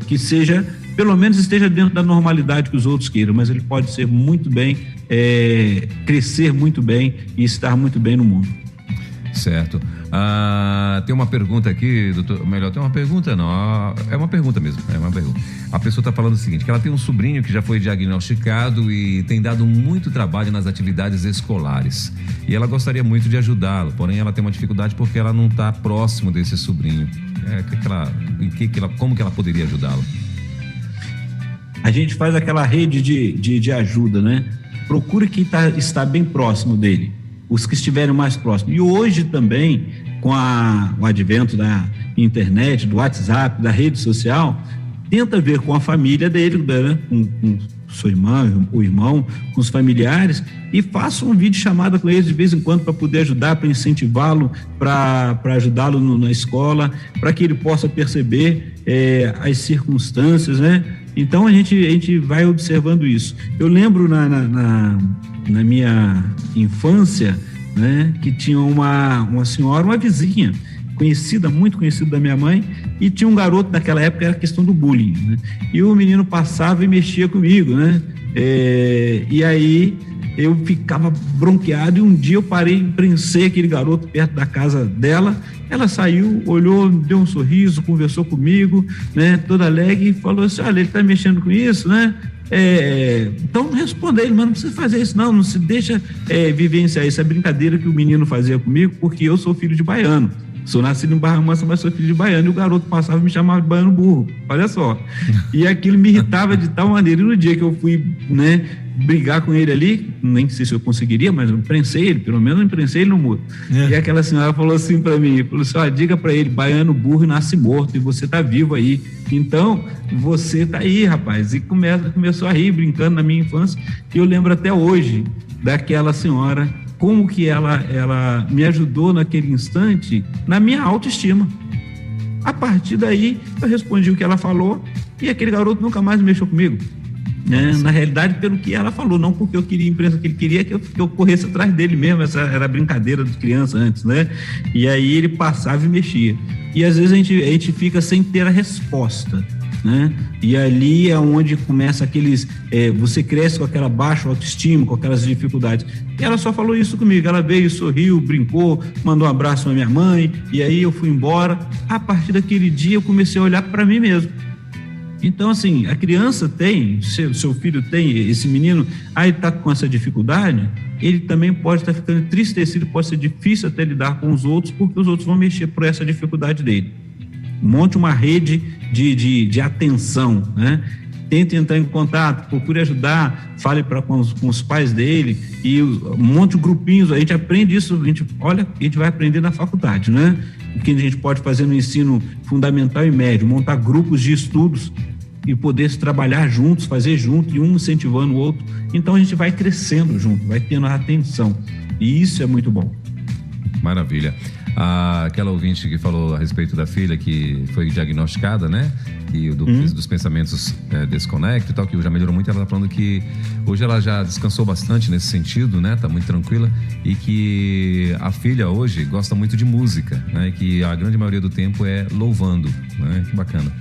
que seja, pelo menos esteja dentro da normalidade que os outros queiram, mas ele pode ser muito bem, crescer muito bem e estar muito bem no mundo. Certo. Tem uma pergunta aqui, doutor, melhor, tem uma pergunta não, é uma pergunta mesmo, A pessoa está falando o seguinte, que ela tem um sobrinho que já foi diagnosticado e tem dado muito trabalho nas atividades escolares, e ela gostaria muito de ajudá-lo, porém ela tem uma dificuldade porque ela não está próximo desse sobrinho. Como que ela poderia ajudá-lo? A gente faz aquela rede de ajuda, né? Procure quem está bem próximo dele, os que estiverem mais próximos. E hoje também, com o advento da internet, do WhatsApp, da rede social, tenta ver com a família dele, né? com sua irmã, o irmão, com os familiares, e faça um vídeo chamada com eles de vez em quando para poder ajudar, para incentivá-lo, para ajudá-lo na escola, para que ele possa perceber as circunstâncias, né? Então a gente vai observando isso. Eu lembro na minha infância, né, que tinha uma senhora, uma vizinha, muito conhecida da minha mãe, e tinha um garoto naquela época, era a questão do bullying, né? E o menino passava e mexia comigo, né? E aí eu ficava bronqueado, e um dia eu prensei aquele garoto perto da casa dela. Ela saiu, olhou, deu um sorriso, conversou comigo, né, toda alegre, e falou assim, olha, ele está mexendo com isso, né? Então responda ele, mas não precisa fazer isso não se deixa vivenciar isso. É brincadeira que o menino fazia comigo, porque eu sou filho de baiano, sou nascido em Barra Mansa, mas sou filho de baiano, e o garoto passava e me chamava de baiano burro, olha só, e aquilo me irritava de tal maneira. E no dia que eu fui, né, brigar com ele ali, nem sei se eu conseguiria, mas eu prensei ele, pelo menos eu prensei ele no muro. E aquela senhora falou assim para mim, falou assim, diga para ele, baiano burro nasce morto, e você tá vivo aí, então você tá aí, rapaz. E começou a rir, brincando na minha infância, e eu lembro até hoje daquela senhora, como que ela me ajudou naquele instante na minha autoestima. A partir daí eu respondi o que ela falou, e aquele garoto nunca mais mexeu comigo. né? Na realidade, pelo que ela falou, não porque eu queria a imprensa que ele queria que eu corresse atrás dele mesmo. Essa era a brincadeira de criança antes, né? E aí ele passava e mexia. E às vezes a gente fica sem ter a resposta, né? E ali é onde começa aqueles... você cresce com aquela baixa autoestima, com aquelas dificuldades. E ela só falou isso comigo. Ela veio, sorriu, brincou, mandou um abraço pra minha mãe, e aí eu fui embora. A partir daquele dia eu comecei a olhar para mim mesmo. Então, assim, a criança tem, seu filho tem, esse menino, aí está com essa dificuldade, ele também pode estar ficando entristecido, pode ser difícil até lidar com os outros, porque os outros vão mexer por essa dificuldade dele. Monte uma rede de atenção, né? Tente entrar em contato, procure ajudar, fale com os pais dele, e monte grupinhos. A gente aprende isso, a gente vai aprender na faculdade, né? O que a gente pode fazer no ensino fundamental e médio, montar grupos de estudos e poder se trabalhar juntos, fazer junto, e um incentivando o outro. Então a gente vai crescendo junto, vai tendo a atenção, e isso é muito bom. Maravilha. Aquela ouvinte que falou a respeito da filha que foi diagnosticada, né? E dos pensamentos desconectos e tal, que já melhorou muito. Ela tá falando que hoje ela já descansou bastante nesse sentido, né? Tá muito tranquila, e que a filha hoje gosta muito de música, né? E que a grande maioria do tempo é louvando, né? Que bacana.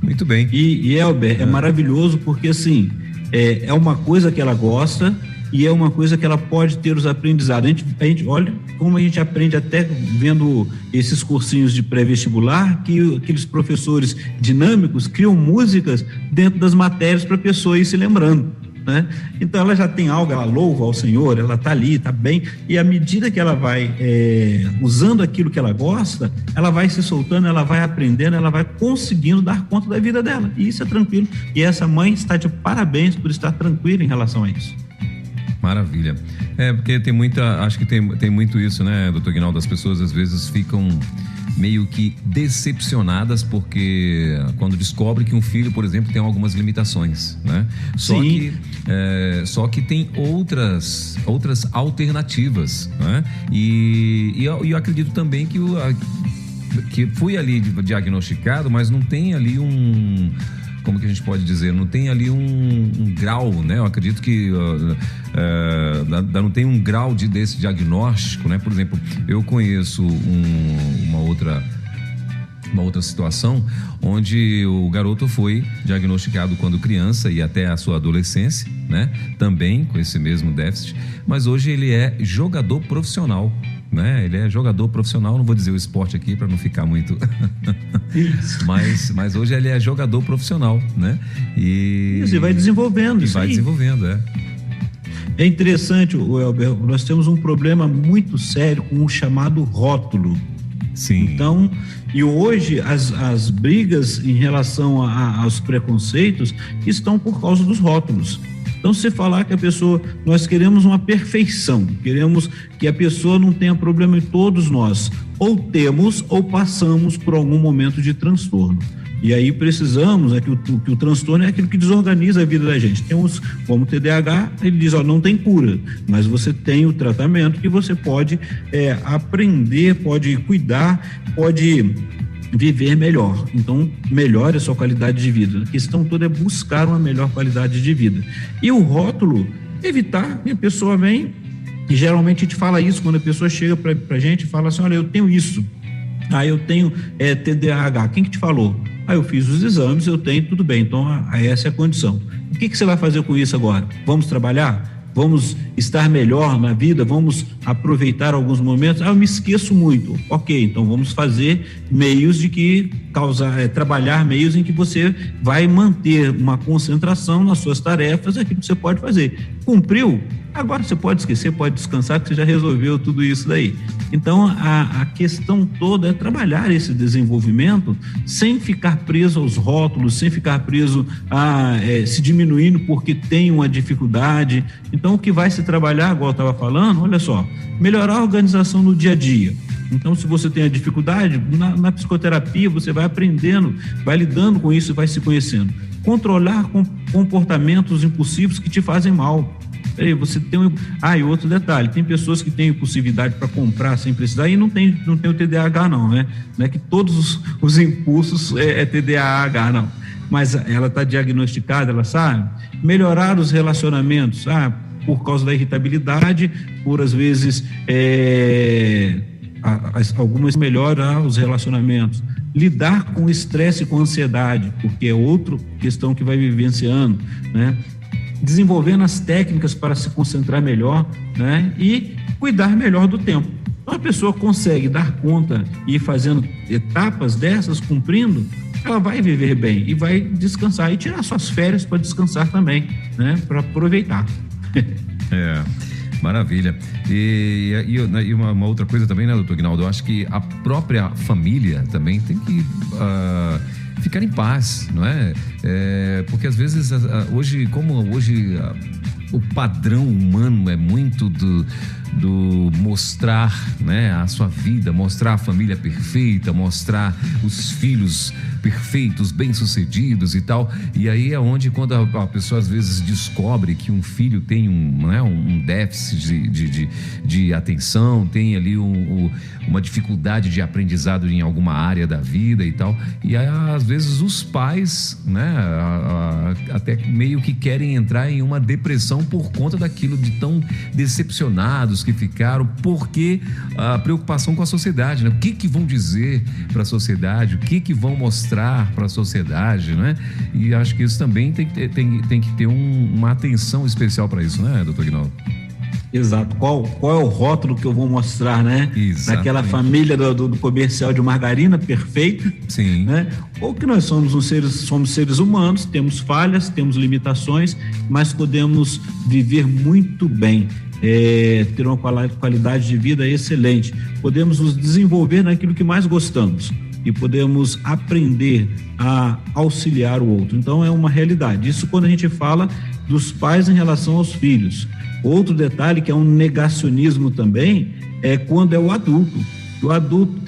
Muito bem. E Elber, é maravilhoso porque, assim, é uma coisa que ela gosta e é uma coisa que ela pode ter os aprendizados. A gente olha como a gente aprende até vendo esses cursinhos de pré-vestibular, que aqueles professores dinâmicos criam músicas dentro das matérias para a pessoa ir se lembrando, né? Então ela já tem algo, ela louva ao Senhor, ela está ali, está bem, e à medida que ela vai usando aquilo que ela gosta, ela vai se soltando, ela vai aprendendo, ela vai conseguindo dar conta da vida dela, e isso é tranquilo, e essa mãe está de parabéns por estar tranquila em relação a isso. Maravilha. Porque tem acho que tem muito isso, né, doutor Aguinaldo? As pessoas às vezes ficam meio que decepcionadas porque quando descobre que um filho, por exemplo, tem algumas limitações, né? Só que tem outras alternativas, né? E eu acredito também que fui ali diagnosticado, mas não tem ali como que a gente pode dizer, não tem ali um grau, né? Eu acredito que não tem um grau desse diagnóstico, né? Por exemplo, eu conheço uma outra situação onde o garoto foi diagnosticado quando criança e até a sua adolescência, né? Também com esse mesmo déficit, mas hoje ele é jogador profissional, né? Ele é jogador profissional, não vou dizer o esporte aqui para não ficar muito mas hoje ele é jogador profissional, né? E vai desenvolvendo isso. Vai desenvolvendo, É interessante, Elber, nós temos um problema muito sério com o chamado rótulo. Sim. Então, e hoje as brigas em relação aos preconceitos estão por causa dos rótulos. Então, se falar que nós queremos uma perfeição, queremos que a pessoa não tenha problema em todos nós, ou temos ou passamos por algum momento de transtorno. E aí precisamos, que o transtorno é aquilo que desorganiza a vida da gente. Temos, como o TDAH, ele diz, não tem cura, mas você tem o tratamento que você pode aprender, pode cuidar, pode viver melhor. Então, melhore a sua qualidade de vida. A questão toda é buscar uma melhor qualidade de vida. E o rótulo, evitar que a pessoa vem, e geralmente a gente fala isso quando a pessoa chega pra gente e fala assim, olha, eu tenho isso, eu tenho TDAH, quem que te falou? Eu fiz os exames, eu tenho, tudo bem, então essa é a condição. O que você vai fazer com isso agora? Vamos trabalhar? Vamos estar melhor na vida? Vamos aproveitar alguns momentos? Eu me esqueço muito. Ok, então vamos fazer meios trabalhar meios em que você vai manter uma concentração nas suas tarefas, aquilo que você pode fazer. Cumpriu? Agora você pode esquecer, pode descansar, que você já resolveu tudo isso daí. Então, a questão toda é trabalhar esse desenvolvimento sem ficar preso aos rótulos, sem ficar preso se diminuindo porque tem uma dificuldade. Então, o que vai se trabalhar, igual eu estava falando, olha só, melhorar a organização no dia a dia. Então, se você tem a dificuldade, na psicoterapia você vai aprendendo, vai lidando com isso e vai se conhecendo. Controlar comportamentos impulsivos que te fazem mal. Você tem e outro detalhe, tem pessoas que têm impulsividade para comprar sem precisar e não tem o TDAH não, né? Não é que todos os impulsos é TDAH, não. mas ela está diagnosticada, ela sabe. Melhorar os relacionamentos, por causa da irritabilidade, por às vezes algumas melhorar os relacionamentos. Lidar com o estresse e com a ansiedade, porque é outra questão que vai vivenciando, né? Desenvolvendo as técnicas para se concentrar melhor, né? E cuidar melhor do tempo. Então, a pessoa consegue dar conta e ir fazendo etapas dessas, cumprindo, ela vai viver bem e vai descansar e tirar suas férias para descansar também, né? Para aproveitar. Maravilha. E uma outra coisa também, né, doutor Aguinaldo? Eu acho que a própria família também tem que ficar em paz, não é? Porque às vezes, hoje o padrão humano é muito do mostrar, né, a sua vida, mostrar a família perfeita, mostrar os filhos perfeitos, bem-sucedidos e tal. E aí é onde, quando a pessoa às vezes descobre que um filho tem um déficit de atenção, tem ali uma dificuldade de aprendizado em alguma área da vida e tal, e aí às vezes os pais, né, até meio que querem entrar em uma depressão por conta daquilo, de tão decepcionados que ficaram, porque a preocupação com a sociedade, né? O que vão dizer para a sociedade, o que vão mostrar para a sociedade, né? E acho que isso também tem que ter uma atenção especial para isso, né, doutor Aguinaldo? Exato. Qual é o rótulo que eu vou mostrar, né? Exatamente. Daquela família do comercial de margarina perfeita. Sim. Né? Ou que nós somos seres humanos, temos falhas, temos limitações, mas podemos viver muito bem, ter uma qualidade de vida excelente. Podemos nos desenvolver naquilo que mais gostamos e podemos aprender a auxiliar o outro. Então é uma realidade. Isso quando a gente fala dos pais em relação aos filhos. Outro detalhe que é um negacionismo também é quando é o adulto. O adulto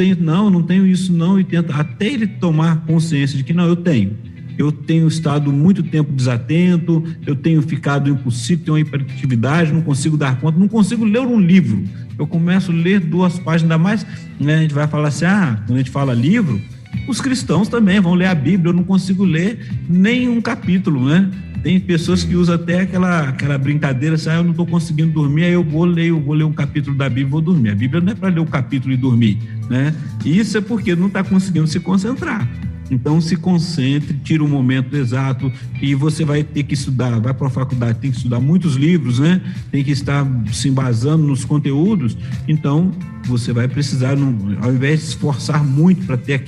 não tenho isso não, e tenta até ele tomar consciência de que não, eu tenho estado muito tempo desatento, eu tenho ficado impossível, tenho uma hiperatividade, não consigo dar conta, não consigo ler um livro. Eu começo a ler 2 páginas, ainda mais, né, a gente vai falar assim, quando a gente fala livro, os cristãos também vão ler a Bíblia, eu não consigo ler nem um capítulo, né? Tem pessoas que usam até aquela brincadeira, assim, eu não estou conseguindo dormir, aí eu vou ler um capítulo da Bíblia e vou dormir. A Bíblia não é para ler o capítulo e dormir, né? E isso é porque não está conseguindo se concentrar. Então, se concentre, tira o momento exato e você vai ter que estudar, vai para a faculdade, tem que estudar muitos livros, né? Tem que estar se embasando nos conteúdos. Então, você vai precisar, ao invés de se esforçar muito para ter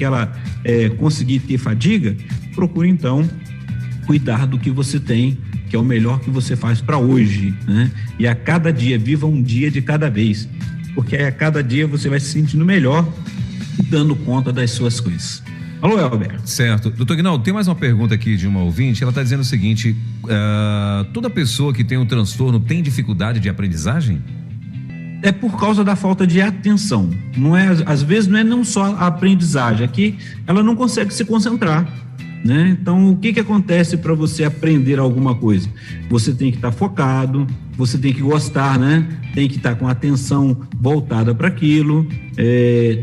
conseguir ter fadiga, procure, então, cuidar do que você tem, que é o melhor que você faz para hoje, né? E a cada dia, viva um dia de cada vez, porque a cada dia você vai se sentindo melhor e dando conta das suas coisas. Alô, Elber. Certo. Doutor Aguinaldo, tem mais uma pergunta aqui de uma ouvinte. Ela está dizendo o seguinte: toda pessoa que tem um transtorno tem dificuldade de aprendizagem? É por causa da falta de atenção. Não é, às vezes não é não só a aprendizagem, é que ela não consegue se concentrar, né? Então, o que acontece para você aprender alguma coisa? Você tem que estar focado, você tem que gostar, né? Tem que estar com a atenção voltada para aquilo,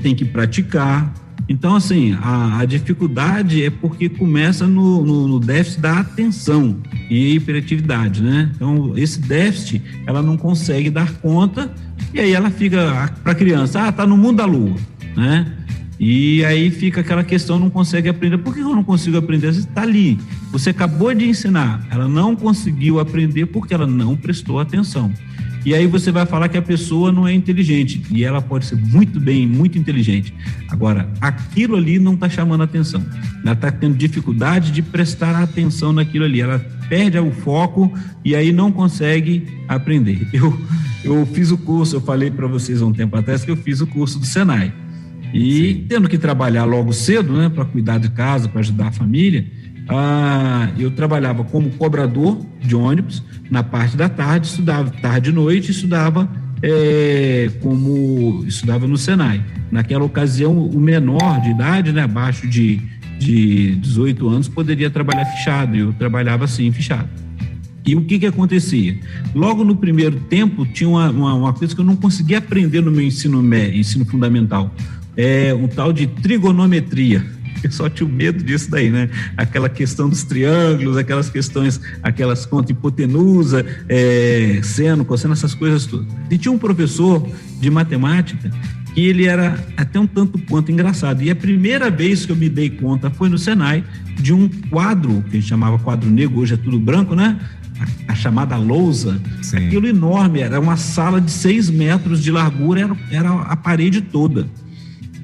tem que praticar. Então, assim, a dificuldade é porque começa no déficit da atenção e hiperatividade, né? Então, esse déficit, ela não consegue dar conta e aí ela fica, para a criança, tá no mundo da lua, né? E aí fica aquela questão, não consegue aprender. Por que eu não consigo aprender? Você está ali, você acabou de ensinar, ela não conseguiu aprender porque ela não prestou atenção. E aí você vai falar que a pessoa não é inteligente, e ela pode ser muito inteligente. Agora, aquilo ali não está chamando atenção. Ela está tendo dificuldade de prestar atenção naquilo ali. Ela perde o foco e aí não consegue aprender. Eu fiz o curso, eu falei para vocês há um tempo atrás que eu fiz o curso do Senai. E sim, tendo que trabalhar logo cedo, né, para cuidar de casa, para ajudar a família, eu trabalhava como cobrador de ônibus na parte da tarde, estudava tarde e noite, estudava no Senai. Naquela ocasião, o menor de idade, né, abaixo de 18 anos, poderia trabalhar fichado, e eu trabalhava assim, fichado. E o que acontecia? Logo no primeiro tempo, tinha uma coisa que eu não conseguia aprender no meu ensino fundamental. Um tal de trigonometria. O pessoal tinha medo disso daí, né? Aquela questão dos triângulos, aquelas questões, aquelas contas hipotenusa, seno, cosseno, essas coisas todas. E tinha um professor de matemática que ele era até um tanto quanto engraçado. E a primeira vez que eu me dei conta foi no Senai, de um quadro, que a gente chamava quadro negro, hoje é tudo branco, né? A chamada lousa. Sim. Aquilo enorme, era uma sala de 6 metros de largura, era a parede toda.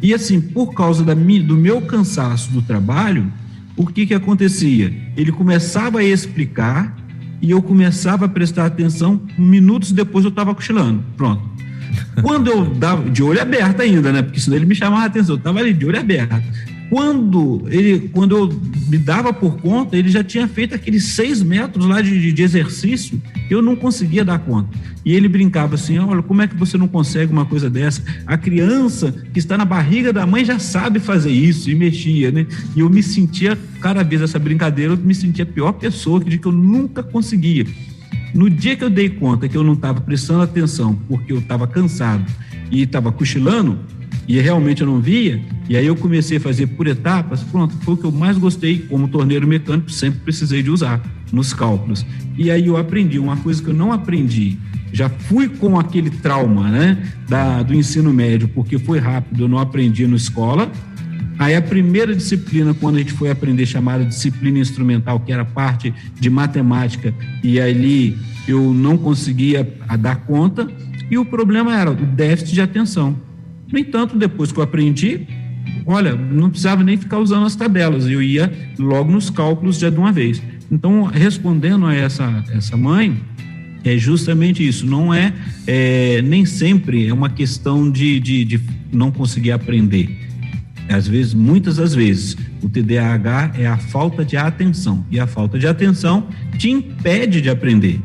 E assim, por causa do meu cansaço do trabalho, o que acontecia? Ele começava a explicar e eu começava a prestar atenção, minutos depois eu estava cochilando. Pronto. Quando eu dava, de olho aberto ainda, né? Porque senão ele me chamava a atenção, eu estava ali de olho aberto. Quando eu me dava por conta, ele já tinha feito aqueles 6 metros lá de exercício, eu não conseguia dar conta. E ele brincava assim, olha, como é que você não consegue uma coisa dessa? A criança que está na barriga da mãe já sabe fazer isso, e mexia, né? E eu me sentia, cada vez essa brincadeira, eu me sentia a pior pessoa, que eu nunca conseguia. No dia que eu dei conta que eu não estava prestando atenção, porque eu estava cansado e estava cochilando, e realmente eu não via, e aí eu comecei a fazer por etapas, pronto, foi o que eu mais gostei, como torneiro mecânico, sempre precisei de usar nos cálculos. E aí eu aprendi uma coisa que eu não aprendi, já fui com aquele trauma, né, do ensino médio, porque foi rápido, eu não aprendi na escola. Aí a primeira disciplina, quando a gente foi aprender, chamada disciplina instrumental, que era parte de matemática, e ali eu não conseguia dar conta, e o problema era o déficit de atenção. No entanto, depois que eu aprendi, olha, não precisava nem ficar usando as tabelas, eu ia logo nos cálculos já de uma vez. Então, respondendo a essa mãe, é justamente isso, não nem sempre é uma questão de não conseguir aprender. Às vezes, muitas das vezes, o TDAH é a falta de atenção, e a falta de atenção te impede de aprender.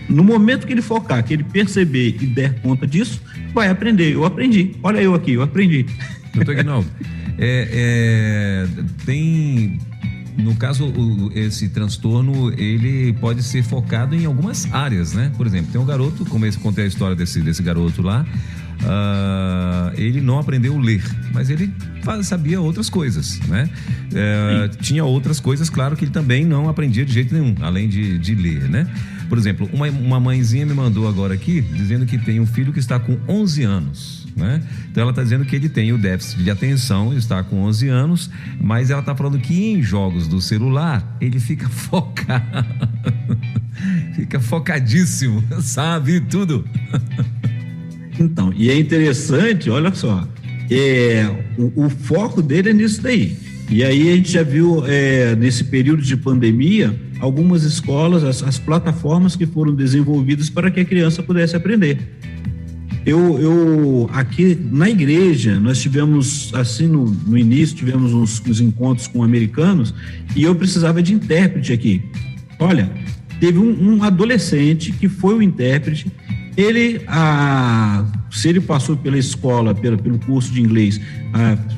No momento que ele focar, que ele perceber e der conta disso, vai aprender. Eu aprendi. Olha eu aqui, eu aprendi. Doutor Aguinaldo, tem, no caso, esse transtorno, ele pode ser focado em algumas áreas, né? Por exemplo, tem um garoto, como eu contei a história desse garoto lá, ele não aprendeu a ler, mas ele sabia outras coisas, né? Tinha outras coisas, claro, que ele também não aprendia de jeito nenhum, além de ler, né? Por exemplo, uma mãezinha me mandou agora aqui, dizendo que tem um filho que está com 11 anos, né? Então ela está dizendo que ele tem o déficit de atenção, está com 11 anos, mas ela está falando que em jogos do celular, ele fica focado, fica focadíssimo, sabe tudo. Então, e é interessante, olha só, o foco dele é nisso daí. E aí a gente já viu, nesse período de pandemia, algumas escolas, as plataformas que foram desenvolvidas para que a criança pudesse aprender. Eu aqui na igreja, nós tivemos, assim, no início, tivemos uns encontros com americanos, e eu precisava de intérprete aqui. Olha, teve um adolescente que foi o intérprete. Se ele passou pela escola, pelo curso de inglês,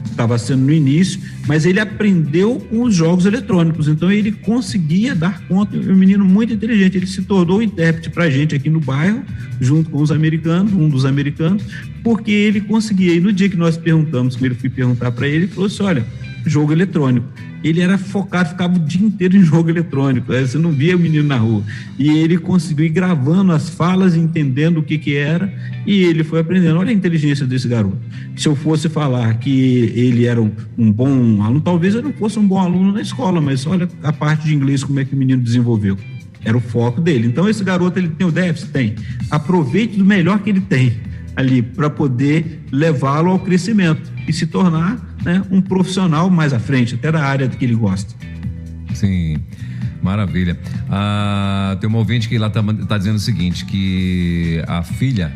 estava sendo no início, mas ele aprendeu com os jogos eletrônicos, então ele conseguia dar conta. Um menino muito inteligente, ele se tornou intérprete para a gente aqui no bairro, junto com os americanos, um dos americanos, porque ele conseguia. E no dia que nós perguntamos, quando ele fui perguntar para ele, ele falou assim, olha, jogo eletrônico. Ele era focado, ficava o dia inteiro em jogo eletrônico, você não via o menino na rua. E ele conseguiu ir gravando as falas, entendendo o que era, e ele foi aprendendo. Olha a inteligência desse garoto. Se eu fosse falar que ele era um bom aluno, talvez ele não fosse um bom aluno na escola, mas olha a parte de inglês, como é que o menino desenvolveu. Era o foco dele. Então esse garoto, ele tem o déficit? Tem. Aproveite do melhor que ele tem ali, para poder levá-lo ao crescimento e se tornar, né, um profissional mais à frente, até da área que ele gosta. Sim, maravilha. Tem uma ouvinte que lá tá dizendo o seguinte, que a filha,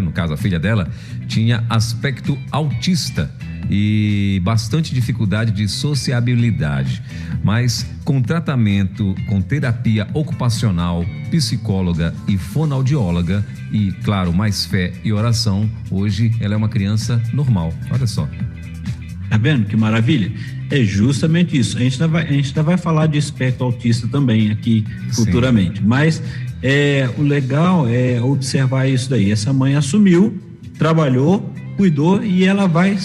no caso a filha dela, tinha aspecto autista e bastante dificuldade de sociabilidade, mas com tratamento, com terapia ocupacional, psicóloga e fonoaudióloga e, claro, mais fé e oração, hoje ela é uma criança normal. Olha só. Tá vendo que maravilha? É justamente isso. A gente ainda vai falar de espectro autista também aqui futuramente. Sim. Mas o legal é observar isso daí. Essa mãe assumiu, trabalhou, cuidou, e ela vai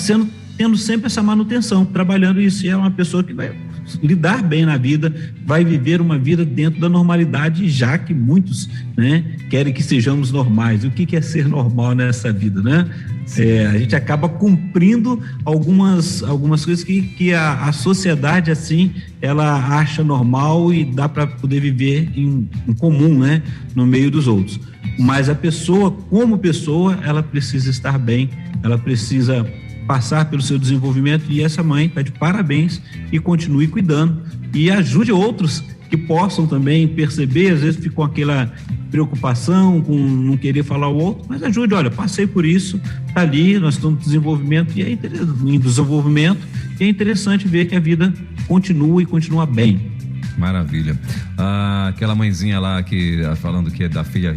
tendo sempre essa manutenção, trabalhando isso. E é uma pessoa que vai lidar bem na vida, vai viver uma vida dentro da normalidade, já que muitos, né, querem que sejamos normais. E o que é ser normal nessa vida, né? A gente acaba cumprindo algumas coisas que a sociedade, assim, ela acha normal e dá para poder viver em comum, né, no meio dos outros. Mas a pessoa, como pessoa, ela precisa estar bem, ela precisa passar pelo seu desenvolvimento, e essa mãe está de parabéns e continue cuidando e ajude outros que possam também perceber, às vezes ficam aquela preocupação com não querer falar o outro, mas ajude, olha, passei por isso, tá ali, nós estamos em desenvolvimento e é interessante ver que a vida continua e continua bem. Maravilha. Aquela mãezinha lá que falando que é da filha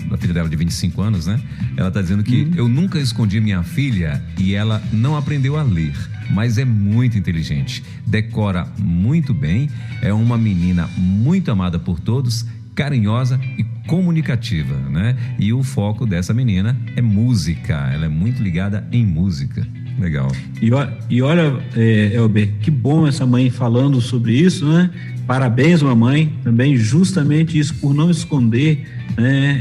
da filha dela de 25 anos, né? Ela tá dizendo que eu nunca escondi minha filha e ela não aprendeu a ler, mas é muito inteligente, decora muito bem, é uma menina muito amada por todos, carinhosa e comunicativa, né? E o foco dessa menina é música, ela é muito ligada em música. Legal. E olha, Elber, que bom essa mãe falando sobre isso, né? Parabéns, mamãe, também justamente isso, por não esconder, né?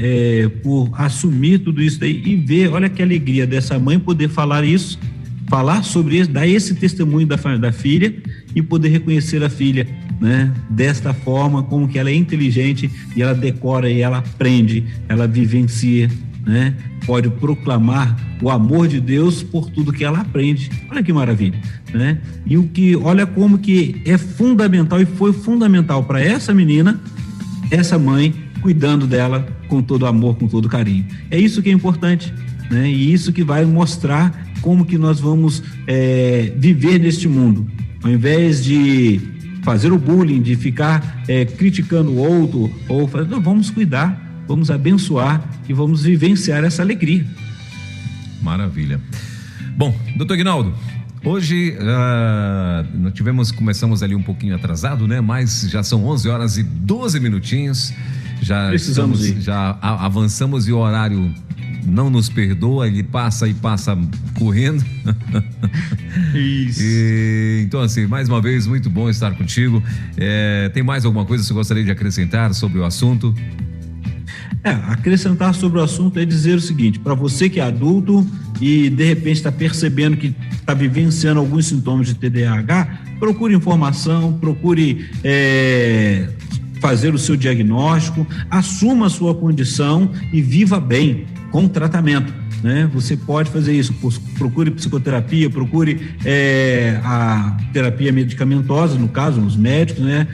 Por assumir tudo isso daí e ver, olha que alegria dessa mãe poder falar isso, falar sobre isso, dar esse testemunho da filha e poder reconhecer a filha, né? Desta forma, como que ela é inteligente e ela decora e ela aprende, ela vivencia, né? Pode proclamar o amor de Deus por tudo que ela aprende. Olha que maravilha, né? E olha como que é fundamental e foi fundamental para essa menina, essa mãe cuidando dela com todo amor, com todo carinho. É isso que é importante, né? E isso que vai mostrar como que nós vamos viver neste mundo. Ao invés de fazer o bullying, de ficar criticando o outro, vamos cuidar, vamos abençoar e vamos vivenciar essa alegria. Maravilha. Bom, doutor Aguinaldo, hoje começamos ali um pouquinho atrasado, né? Mas já são 11 horas e 12 minutinhos. Já avançamos e o horário não nos perdoa, ele passa correndo. Isso. Então, assim, mais uma vez, muito bom estar contigo. Tem mais alguma coisa que você gostaria de acrescentar sobre o assunto? Acrescentar sobre o assunto é dizer o seguinte: para você que é adulto e de repente está percebendo que está vivenciando alguns sintomas de TDAH, procure informação, procure fazer o seu diagnóstico, assuma a sua condição e viva bem com tratamento, né? Você pode fazer isso, procure psicoterapia, procure a terapia medicamentosa, no caso, os médicos, né?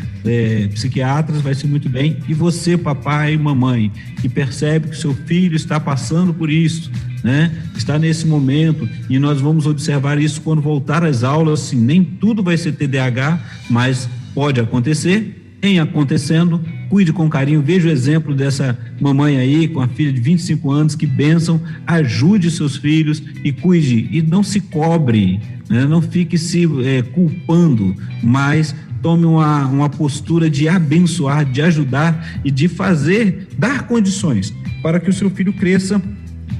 Psiquiatras, vai ser muito bem. E você, papai e mamãe, que percebe que seu filho está passando por isso, né? Está nesse momento, e nós vamos observar isso quando voltar às aulas, assim, nem tudo vai ser TDAH, mas pode acontecer. Em acontecendo, cuide com carinho, veja o exemplo dessa mamãe aí com a filha de 25 anos, que bênção, ajude seus filhos e cuide, e não se cobre, né? Não fique se culpando, mas tome uma postura de abençoar, de ajudar e de dar condições para que o seu filho cresça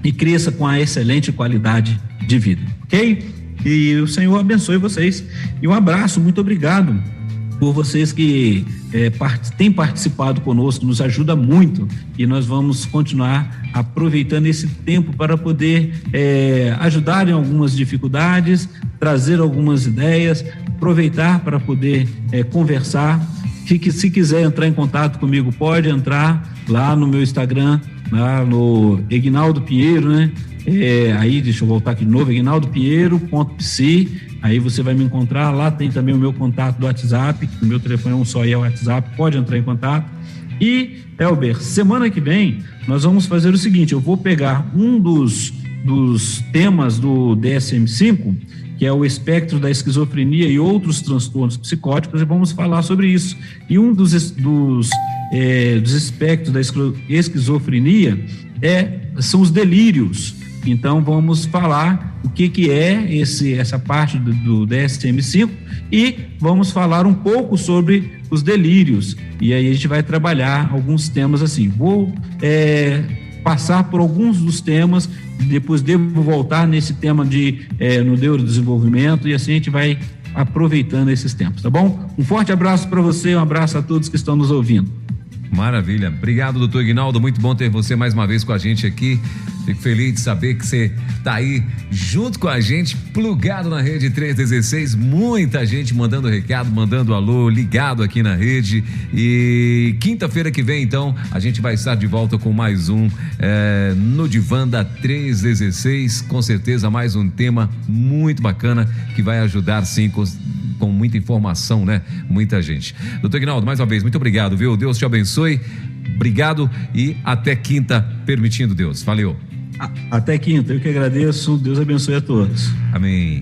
e cresça com a excelente qualidade de vida, ok? E o Senhor abençoe vocês e um abraço, muito obrigado por vocês que têm participado conosco, nos ajuda muito, e nós vamos continuar aproveitando esse tempo para poder ajudar em algumas dificuldades, trazer algumas ideias, aproveitar para poder conversar. Se quiser entrar em contato comigo, pode entrar lá no meu Instagram, lá no Aguinaldo Pinheiro, né? Aí, deixa eu voltar aqui de novo, aguinaldopinheiro.psi. Aí você vai me encontrar, lá tem também o meu contato do WhatsApp, o meu telefone é um só e é o WhatsApp, pode entrar em contato. E, Elber, semana que vem nós vamos fazer o seguinte: eu vou pegar um dos temas do DSM-5, que é o espectro da esquizofrenia e outros transtornos psicóticos, e vamos falar sobre isso. E um dos espectros da esquizofrenia são os delírios. Então vamos falar o que é essa parte do DSM-5 e vamos falar um pouco sobre os delírios, e aí a gente vai trabalhar alguns temas assim. Vou passar por alguns dos temas, depois devo voltar nesse tema no neurodesenvolvimento, e assim a gente vai aproveitando esses tempos, tá bom? Um forte abraço para você, um abraço a todos que estão nos ouvindo. Maravilha. Obrigado, doutor Ignaldo. Muito bom ter você mais uma vez com a gente aqui. Fico feliz de saber que você está aí junto com a gente, plugado na Rede 316. Muita gente mandando recado, mandando alô, ligado aqui na rede. E quinta-feira que vem, então, a gente vai estar de volta com mais um no Divã da 316. Com certeza, mais um tema muito bacana que vai ajudar, sim, com muita informação, né? Muita gente. Doutor Ignaldo, mais uma vez, muito obrigado, viu? Deus te abençoe. Obrigado e até quinta, permitindo Deus. Valeu. Até quinta, eu que agradeço. Deus abençoe a todos. Amém.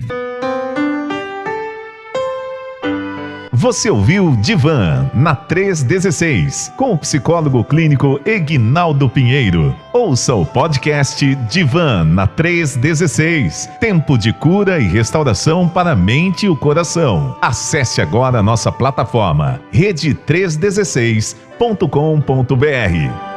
Você ouviu Divã na 316, com o psicólogo clínico Eguinaldo Pinheiro. Ouça o podcast Divã na 316, tempo de cura e restauração para a mente e o coração. Acesse agora a nossa plataforma rede316.com.br.